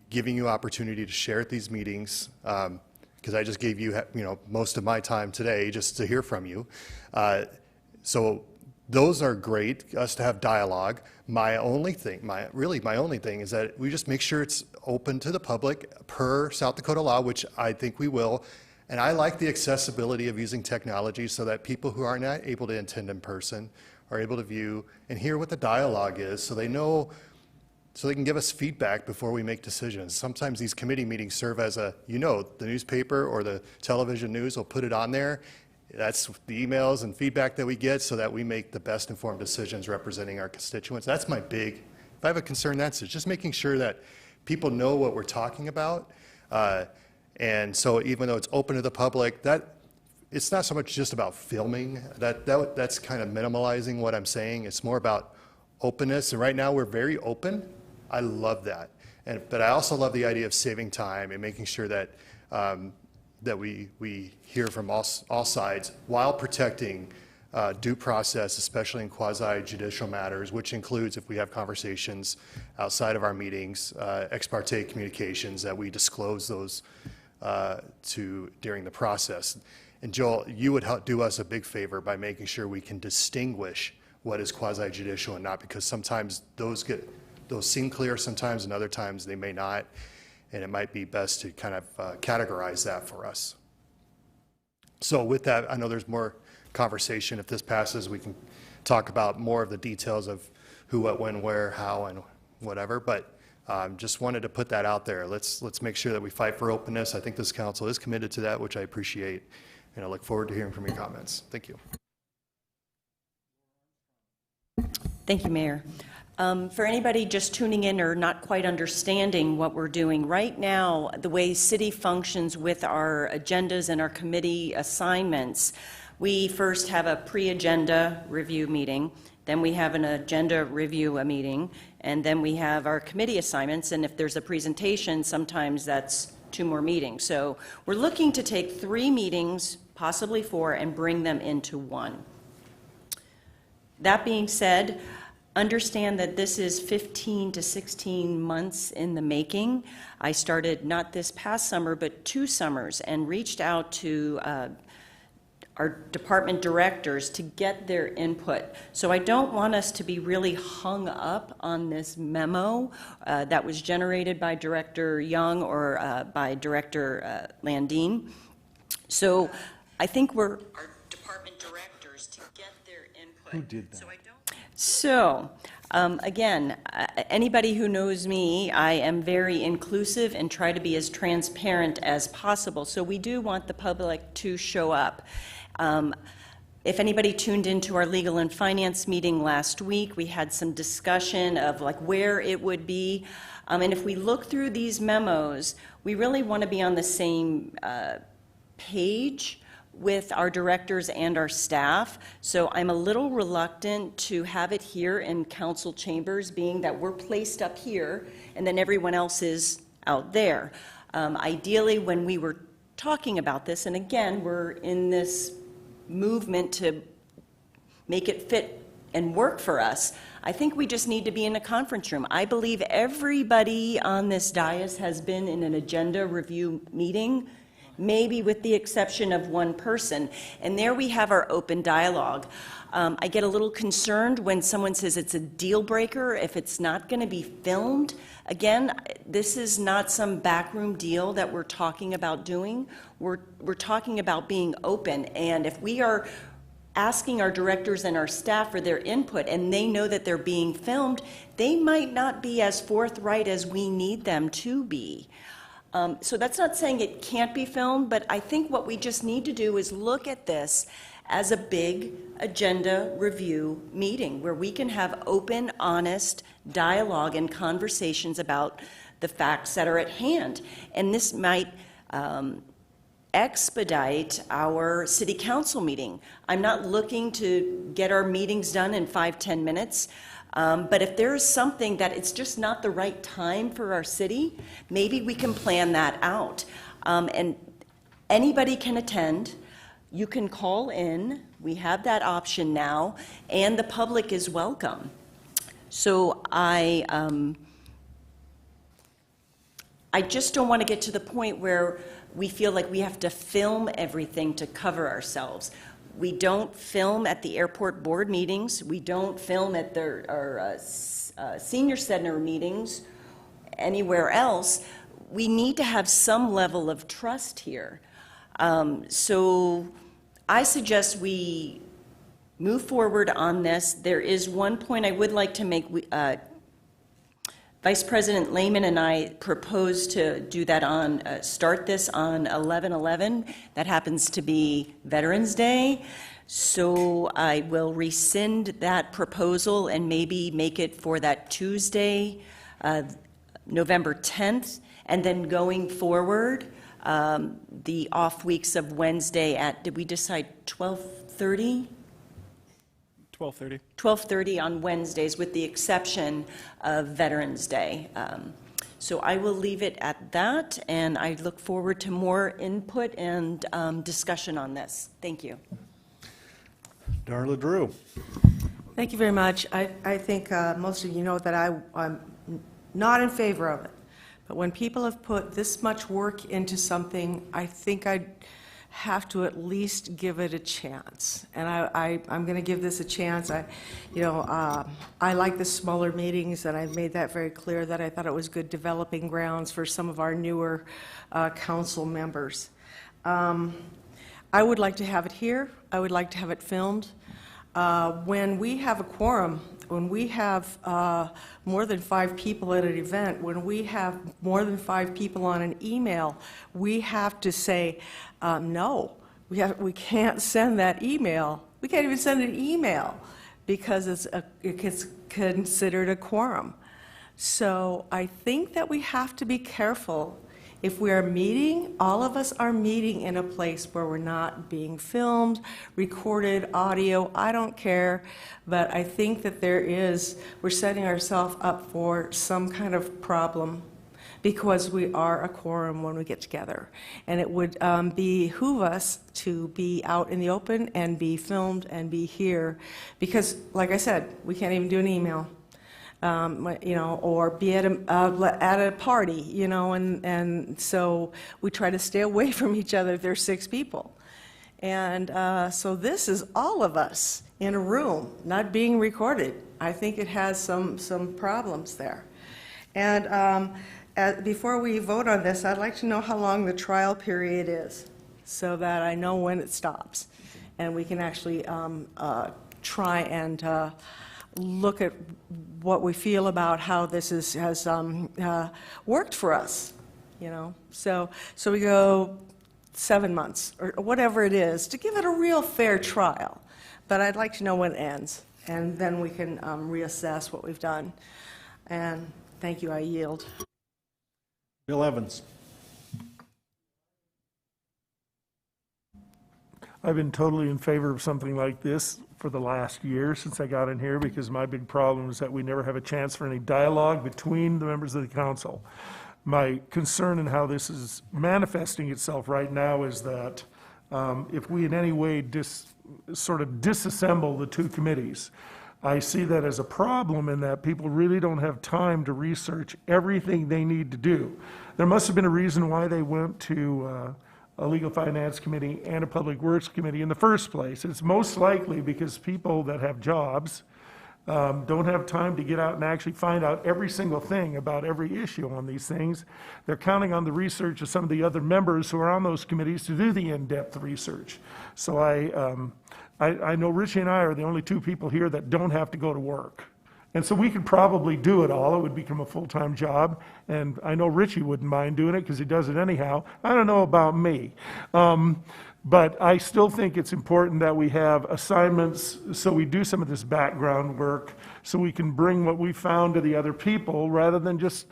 giving you opportunity to share at these meetings, because I just gave you most of my time today just to hear from you. So those are great, us to have dialogue. My only thing is that we just make sure it's open to the public per South Dakota law, which I think we will. And I like the accessibility of using technology so that people who are not able to attend in person are able to view and hear what the dialogue is, so they know so they can give us feedback before we make decisions. Sometimes these committee meetings serve as a, the newspaper or the television news will put it on there. That's the emails and feedback that we get so that we make the best informed decisions representing our constituents. That's my big, if I have a concern, that's it. Just making sure that people know what we're talking about. And so even though it's open to the public, it's not so much just about filming. That's kind of minimalizing what I'm saying. It's more about openness. And right now we're very open. I love that. But I also love the idea of saving time and making sure that that we hear from all sides while protecting due process, especially in quasi-judicial matters, which includes if we have conversations outside of our meetings, ex parte communications, that we disclose those during the process. And Joel, you would do us a big favor by making sure we can distinguish what is quasi-judicial and not, because sometimes those seem clear sometimes, and other times they may not. And it might be best to kind of categorize that for us. So with that, I know there's more conversation. If this passes, we can talk about more of the details of who, what, when, where, how, and whatever. But just wanted to put that out there. Let's make sure that we fight for openness. I think this council is committed to that, which I appreciate. And I look forward to hearing from your comments. Thank you. Thank you, Mayor. For anybody just tuning in or not quite understanding what we're doing, right now, the way city functions with our agendas and our committee assignments, we first have a pre-agenda review meeting, then we have an agenda review meeting, and then we have our committee assignments, and if there's a presentation, sometimes that's 2 more meetings. So we're looking to take 3 meetings, possibly 4, and bring them into 1. That being said, understand that this is 15 to 16 months in the making. I started not this past summer, but 2 summers, and reached out to our department directors to get their input. So I don't want us to be really hung up on this memo that was generated by Director Young or by Director Landine. So I think we're our department directors to get their input. Who did that? So, again, anybody who knows me, I am very inclusive and try to be as transparent as possible. So we do want the public to show up. If anybody tuned into our legal and finance meeting last week, we had some discussion of like where it would be. And if we look through these memos, we really want to be on the same page with our directors and our staff. So I'm a little reluctant to have it here in council chambers, being that we're placed up here and then everyone else is out there. Ideally, when we were talking about this, and again, we're in this movement to make it fit and work for us, I think we just need to be in a conference room. I believe everybody on this dais has been in an agenda review meeting, maybe with the exception of one person. And there we have our open dialogue. I get a little concerned when someone says it's a deal breaker if it's not going to be filmed. Again, this is not some backroom deal that we're talking about doing. We're talking about being open. And if we are asking our directors and our staff for their input and they know that they're being filmed, they might not be as forthright as we need them to be. So that's not saying it can't be filmed, but I think what we just need to do is look at this as a big agenda review meeting where we can have open, honest dialogue and conversations about the facts that are at hand. And this might expedite our city council meeting. I'm not looking to get our meetings done in 5-10 minutes. But if there is something that it's just not the right time for our city, maybe we can plan that out. And anybody can attend. You can call in. We have that option now, and the public is welcome. So I just don't want to get to the point where we feel like we have to film everything to cover ourselves. We don't film at the airport board meetings. We don't film at our senior center meetings anywhere else. We need to have some level of trust here. So I suggest we move forward on this. There is one point I would like to make. Vice Vice President Lehman and I proposed to do that on, start this on 11/11. That happens to be Veterans Day. So I will rescind that proposal and maybe make it for that Tuesday, November 10th. And then going forward, the off weeks of Wednesday at, did we decide 12:30? 12:30. 12:30 on Wednesdays, with the exception of Veterans Day. So I will leave it at that, and I look forward to more input and discussion on this. Thank you. Darla Drew. Thank you very much. I think most of you know that I'm not in favor of it. But when people have put this much work into something, I think I'd have to at least give it a chance. And I'm going to give this a chance. I like the smaller meetings, and I've made that very clear that I thought it was good developing grounds for some of our newer council members. I would like to have it here. I would like to have it filmed. When we have a quorum, when we have more than 5 people at an event, when we have more than 5 people on an email, we have to say, no, we can't send that email. We can't even send an email because it gets considered a quorum. So I think that we have to be careful. If we are meeting, all of us are meeting in a place where we're not being filmed, recorded, audio, I don't care, but I think that we're setting ourselves up for some kind of problem because we are a quorum when we get together. And it would behoove us to be out in the open and be filmed and be here because, like I said, we can't even do an email. Or be at a party, and so we try to stay away from each other if there's 6 people. And so this is all of us in a room, not being recorded. I think it has some problems there. And before we vote on this, I'd like to know how long the trial period is so that I know when it stops. And we can actually try and look at what we feel about how this has worked for us, So we go 7 months or whatever it is to give it a real fair trial. But I'd like to know when it ends, and then we can reassess what we've done. And thank you, I yield. Bill Evans. I've been totally in favor of something like this for the last year since I got in here, because my big problem is that we never have a chance for any dialogue between the members of the council. My concern in how this is manifesting itself right now is that if we in any way sort of disassemble the 2 committees, I see that as a problem in that people really don't have time to research everything they need to do. There must have been a reason why they went to a Legal Finance Committee and a Public Works Committee in the first place. It's most likely because people that have jobs don't have time to get out and actually find out every single thing about every issue on these things. They're counting on the research of some of the other members who are on those committees to do the in-depth research. So I know Richie and I are the only 2 people here that don't have to go to work. And so we could probably do it all. It would become a full-time job. And I know Richie wouldn't mind doing it because he does it anyhow. I don't know about me. But I still think it's important that we have assignments so we do some of this background work so we can bring what we found to the other people rather than just,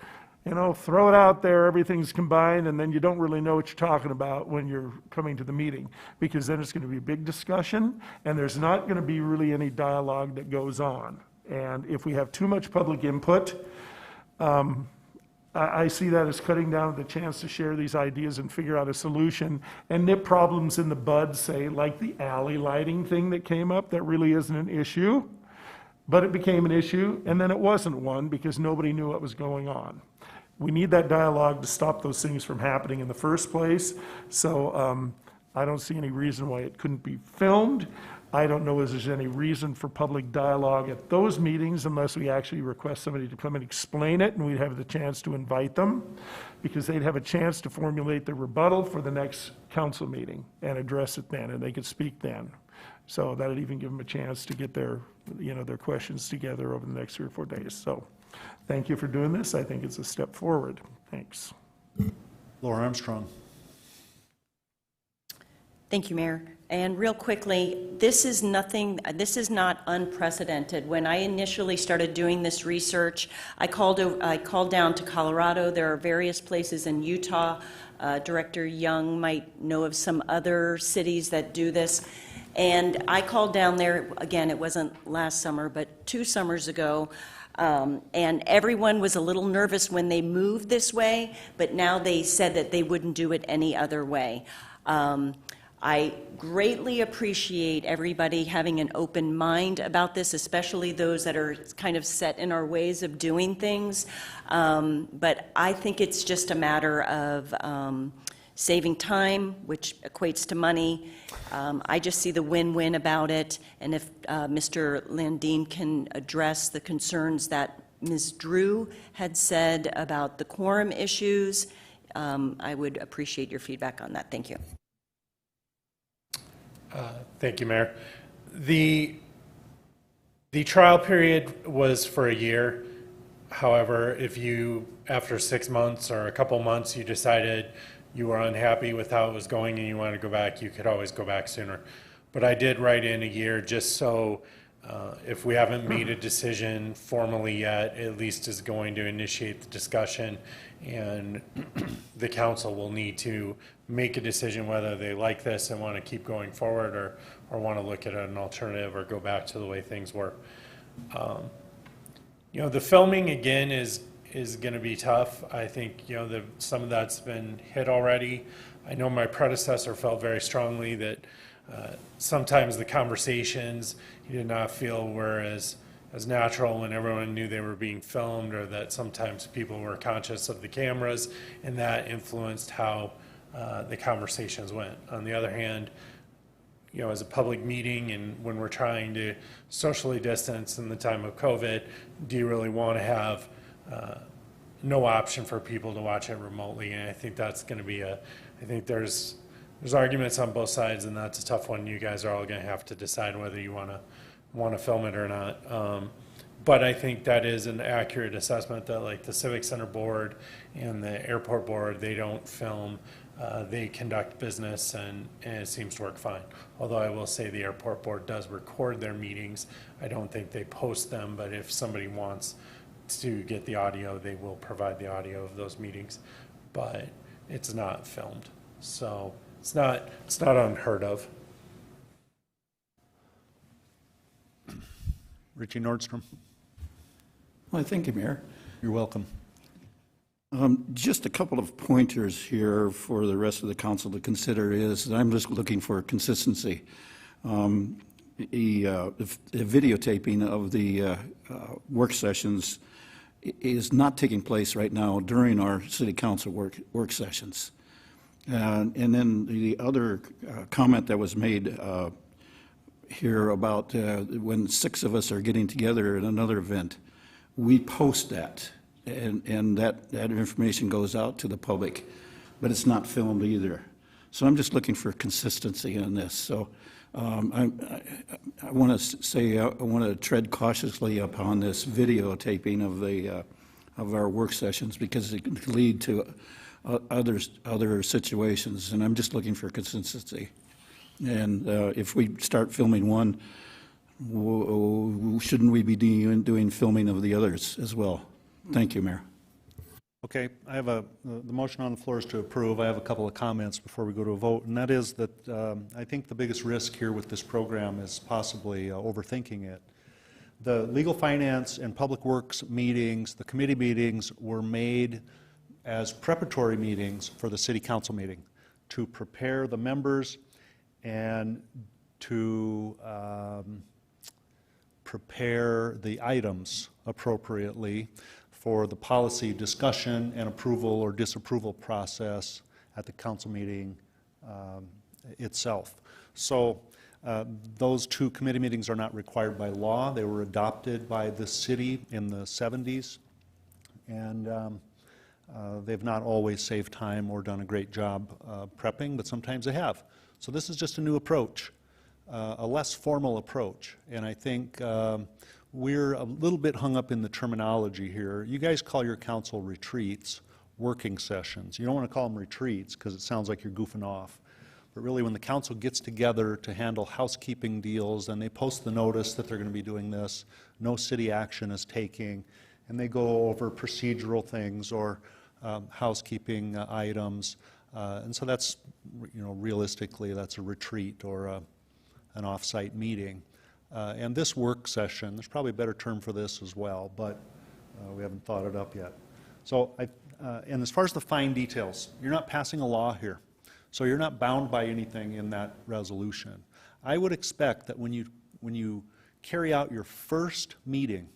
throw it out there, everything's combined, and then you don't really know what you're talking about when you're coming to the meeting, because then it's going to be a big discussion and there's not going to be really any dialogue that goes on. And if we have too much public input, I see that as cutting down the chance to share these ideas and figure out a solution and nip problems in the bud, say, like the alley lighting thing that came up that really isn't an issue, but it became an issue, and then it wasn't one because nobody knew what was going on. We need that dialogue to stop those things from happening in the first place. So I don't see any reason why it couldn't be filmed. I don't know if there's any reason for public dialogue at those meetings unless we actually request somebody to come and explain it, and we'd have the chance to invite them, because they'd have a chance to formulate their rebuttal for the next council meeting and address it then, and they could speak then. So that'd even give them a chance to get their questions together over the next 3 or 4 days. So Thank you for doing this. I think it's a step forward. Thanks. Laura Armstrong. Thank you, Mayor. And real quickly, this is not unprecedented. When I initially started doing this research, I called down to Colorado. There are various places in Utah. Director Young might know of some other cities that do this. And I called down there, again, it wasn't last summer, but 2 summers ago, and everyone was a little nervous when they moved this way, but now they said that they wouldn't do it any other way. I greatly appreciate everybody having an open mind about this, especially those that are kind of set in our ways of doing things. But I think it's just a matter of saving time, which equates to money. I just see the win-win about it. And if Mr. Landine can address the concerns that Ms. Drew had said about the quorum issues, I would appreciate your feedback on that. Thank you. Thank you, Mayor. The trial period was for a year. However, if you, after 6 months or a couple months, you decided you were unhappy with how it was going and you wanted to go back, you could always go back sooner. But I did write in a year just so if we haven't made a decision formally yet, at least is going to initiate the discussion, and the council will need to make a decision whether they like this and want to keep going forward or want to look at an alternative or go back to the way things were. You know, the filming again is going to be tough. I think, you know, some of that's been hit already. I know my predecessor felt very strongly that sometimes the conversations he did not feel were as natural when everyone knew they were being filmed, or that sometimes people were conscious of the cameras and that influenced how the conversations went. On the other hand, you know, as a public meeting and when we're trying to socially distance in the time of COVID, do you really want to have no option for people to watch it remotely? And I think that's going to be I think there's arguments on both sides, and that's a tough one. You guys are all going to have to decide whether you want to film it or not. But I think that is an accurate assessment that, like, the Civic Center board and the airport board, they don't film. They conduct business, and it seems to work fine. Although I will say the airport board does record their meetings. I don't think they post them, but if somebody wants to get the audio, they will provide the audio of those meetings. But it's not filmed, so it's not unheard of. Richie Nordstrom. Well, thank you, Mayor. You're welcome. Just a couple of pointers here for the rest of the council to consider is that I'm just looking for consistency. The videotaping of the work sessions is not taking place right now during our city council work sessions. And then the other comment that was made here about when 6 of us are getting together at another event, we post that, and that information goes out to the public, but it's not filmed either. So I'm just looking for consistency on this. So I want to say I want to tread cautiously upon this videotaping of our work sessions, because it can lead to other situations, and I'm just looking for consistency. And if we start filming one, shouldn't we be doing filming of the others as well? Thank you, Mayor. Okay, I have the motion on the floor is to approve. I have a couple of comments before we go to a vote, and that is that I think the biggest risk here with this program is possibly overthinking it. The legal finance and public works meetings, the committee meetings, were made as preparatory meetings for the city council meeting to prepare the members and to prepare the items appropriately for the policy discussion and approval or disapproval process at the council meeting itself. So those 2 committee meetings are not required by law. They were adopted by the city in the 70s, and they've not always saved time or done a great job prepping, but sometimes they have. So this is just a new approach, a less formal approach, and I think we're a little bit hung up in the terminology here. You guys call your council retreats working sessions. You don't want to call them retreats because it sounds like you're goofing off. But really, when the council gets together to handle housekeeping deals, and they post the notice that they're going to be doing this, no city action is taking, and they go over procedural things or housekeeping items. And so that's, realistically, that's a retreat or an off-site meeting. And this work session, there's probably a better term for this as well, but we haven't thought it up yet. So, and as far as the fine details, you're not passing a law here. So you're not bound by anything in that resolution. I would expect that when you carry out your first meeting,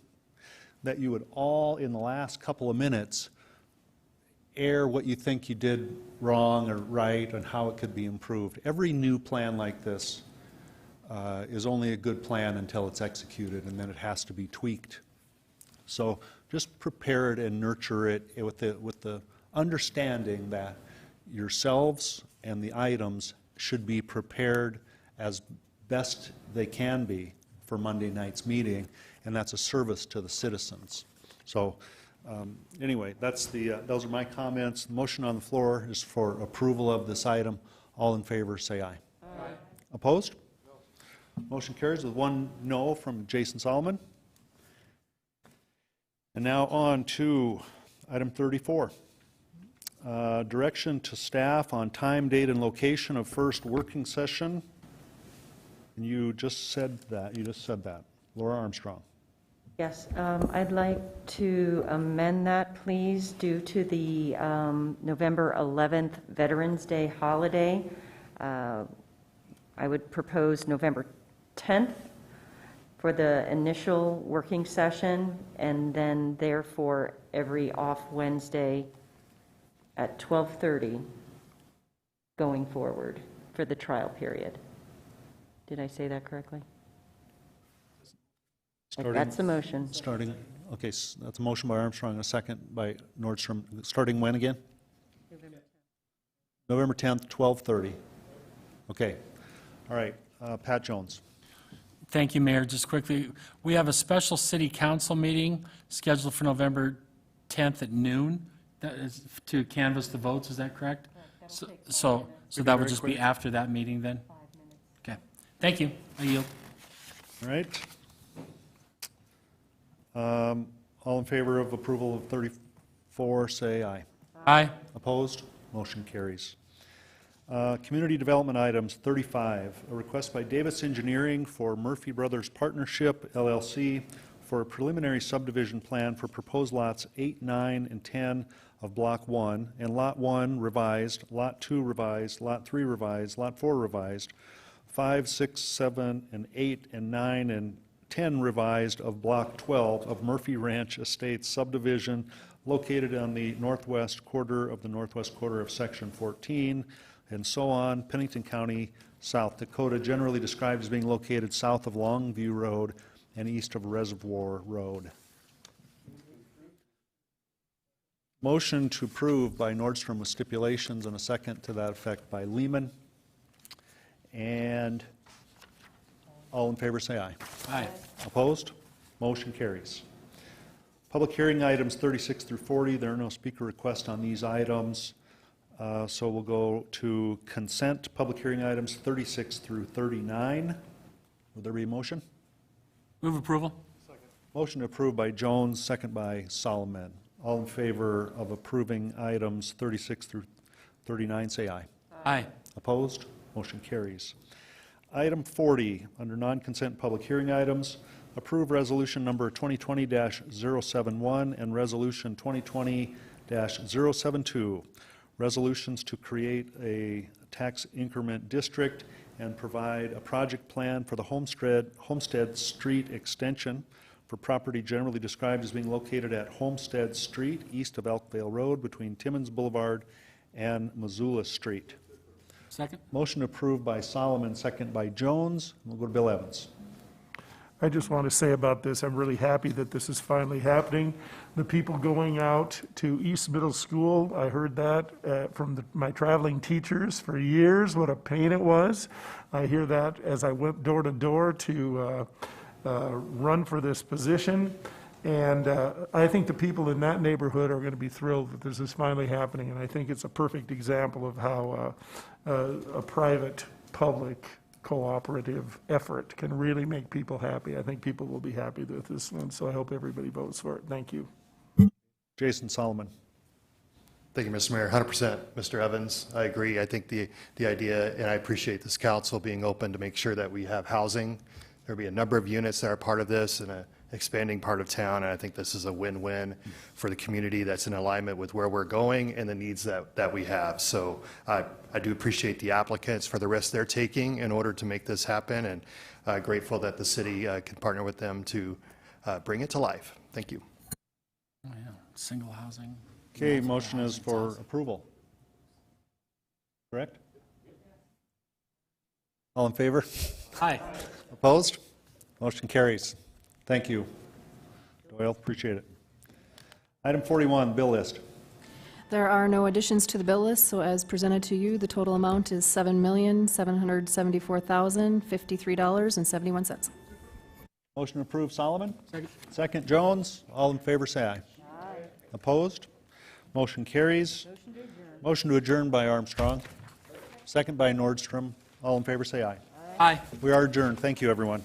that you would all, in the last couple of minutes, air what you think you did wrong or right and how it could be improved. Every new plan like this is only a good plan until it's executed, and then it has to be tweaked. So just prepare it and nurture it with the understanding that yourselves and the items should be prepared as best they can be for Monday night's meeting, and that's a service to the citizens. So anyway, those are my comments. The motion on the floor is for approval of this item. All in favor, say aye. Aye. Opposed? No. Motion carries with one no from Jason Solomon. And now on to item 34. Direction to staff on time, date, and location of first working session. And you just said that. Laura Armstrong. Yes, I'd like to amend that, please, due to the November 11th Veterans Day holiday. I would propose November 10th for the initial working session, and then therefore every off Wednesday at 12:30 going forward for the trial period. Did I say that correctly? That's the motion. Okay, that's a motion by Armstrong and a second by Nordstrom. Starting when again? November 10th, 12:30. Okay. All right. Pat Jones. Thank you, Mayor. Just quickly, we have a special city council meeting scheduled for November 10th at noon. That is to canvass the votes, is that correct? So that would just be after that meeting then? Okay. Thank you. I yield. All right. All in favor of approval of 34, say aye. Aye. Opposed? Motion carries. Community development items 35, a request by Davis Engineering for Murphy Brothers Partnership, LLC, for a preliminary subdivision plan for proposed lots 8, 9, and 10 of Block 1, and Lot 1 revised, Lot 2 revised, Lot 3 revised, Lot 4 revised, 5, 6, 7, and 8, and 9, and 10 revised of Block 12 of Murphy Ranch Estates subdivision located on the northwest quarter of Section 14, and so on, Pennington County, South Dakota, generally described as being located south of Longview Road and east of Reservoir Road. Motion to approve by Nordstrom with stipulations, and a second to that effect by Lehman. And all in favor say aye. Aye. Opposed? Motion carries. Public hearing items 36 through 40. There are no speaker requests on these items. So we'll go to consent public hearing items 36 through 39. Will there be a motion? Move approval. Second. Motion approved by Jones, second by Solomon. All in favor of approving items 36 through 39, say aye. Aye. Opposed? Motion carries. Item 40, under non-consent public hearing items, approve resolution number 2020-071 and resolution 2020-072, resolutions to create a tax increment district and provide a project plan for the Homestead Street extension for property generally described as being located at Homestead Street, east of Elkvale Road, between Timmins Boulevard and Missoula Street. Second. Motion approved by Solomon, second by Jones. We'll go to Bill Evans. I just want to say about this, I'm really happy that this is finally happening. The people going out to East Middle School, I heard that from my traveling teachers for years, what a pain it was. I hear that as I went door to door to run for this position. And I think the people in that neighborhood are going to be thrilled that this is finally happening. And I think it's a perfect example of how a private-public cooperative effort can really make people happy. I think people will be happy with this one, so I hope everybody votes for it. Thank you. Jason Solomon. Thank you, Mr. Mayor. 100%, Mr. Evans. I agree. I think the idea, and I appreciate this council being open to make sure that we have housing. There'll be a number of units that are part of this and an expanding part of town, and I think this is a win-win for the community that's in alignment with where we're going and the needs that we have. So I do appreciate the applicants for the risk they're taking in order to make this happen, and grateful that the city can partner with them to bring it to life. Thank you. Oh, yeah. Single housing. Okay, motion is for approval. Correct? All in favor? Aye. Opposed? Motion carries. Thank you, Doyle. Appreciate it. Item 41, bill list. There are no additions to the bill list, so as presented to you, the total amount is $7,774,053.71. Motion approved, Solomon. Second, Jones. All in favor, say aye. Aye. Opposed? Motion carries. Motion to adjourn by Armstrong. Second by Nordstrom. All in favor, say aye. Aye. We are adjourned. Thank you, everyone.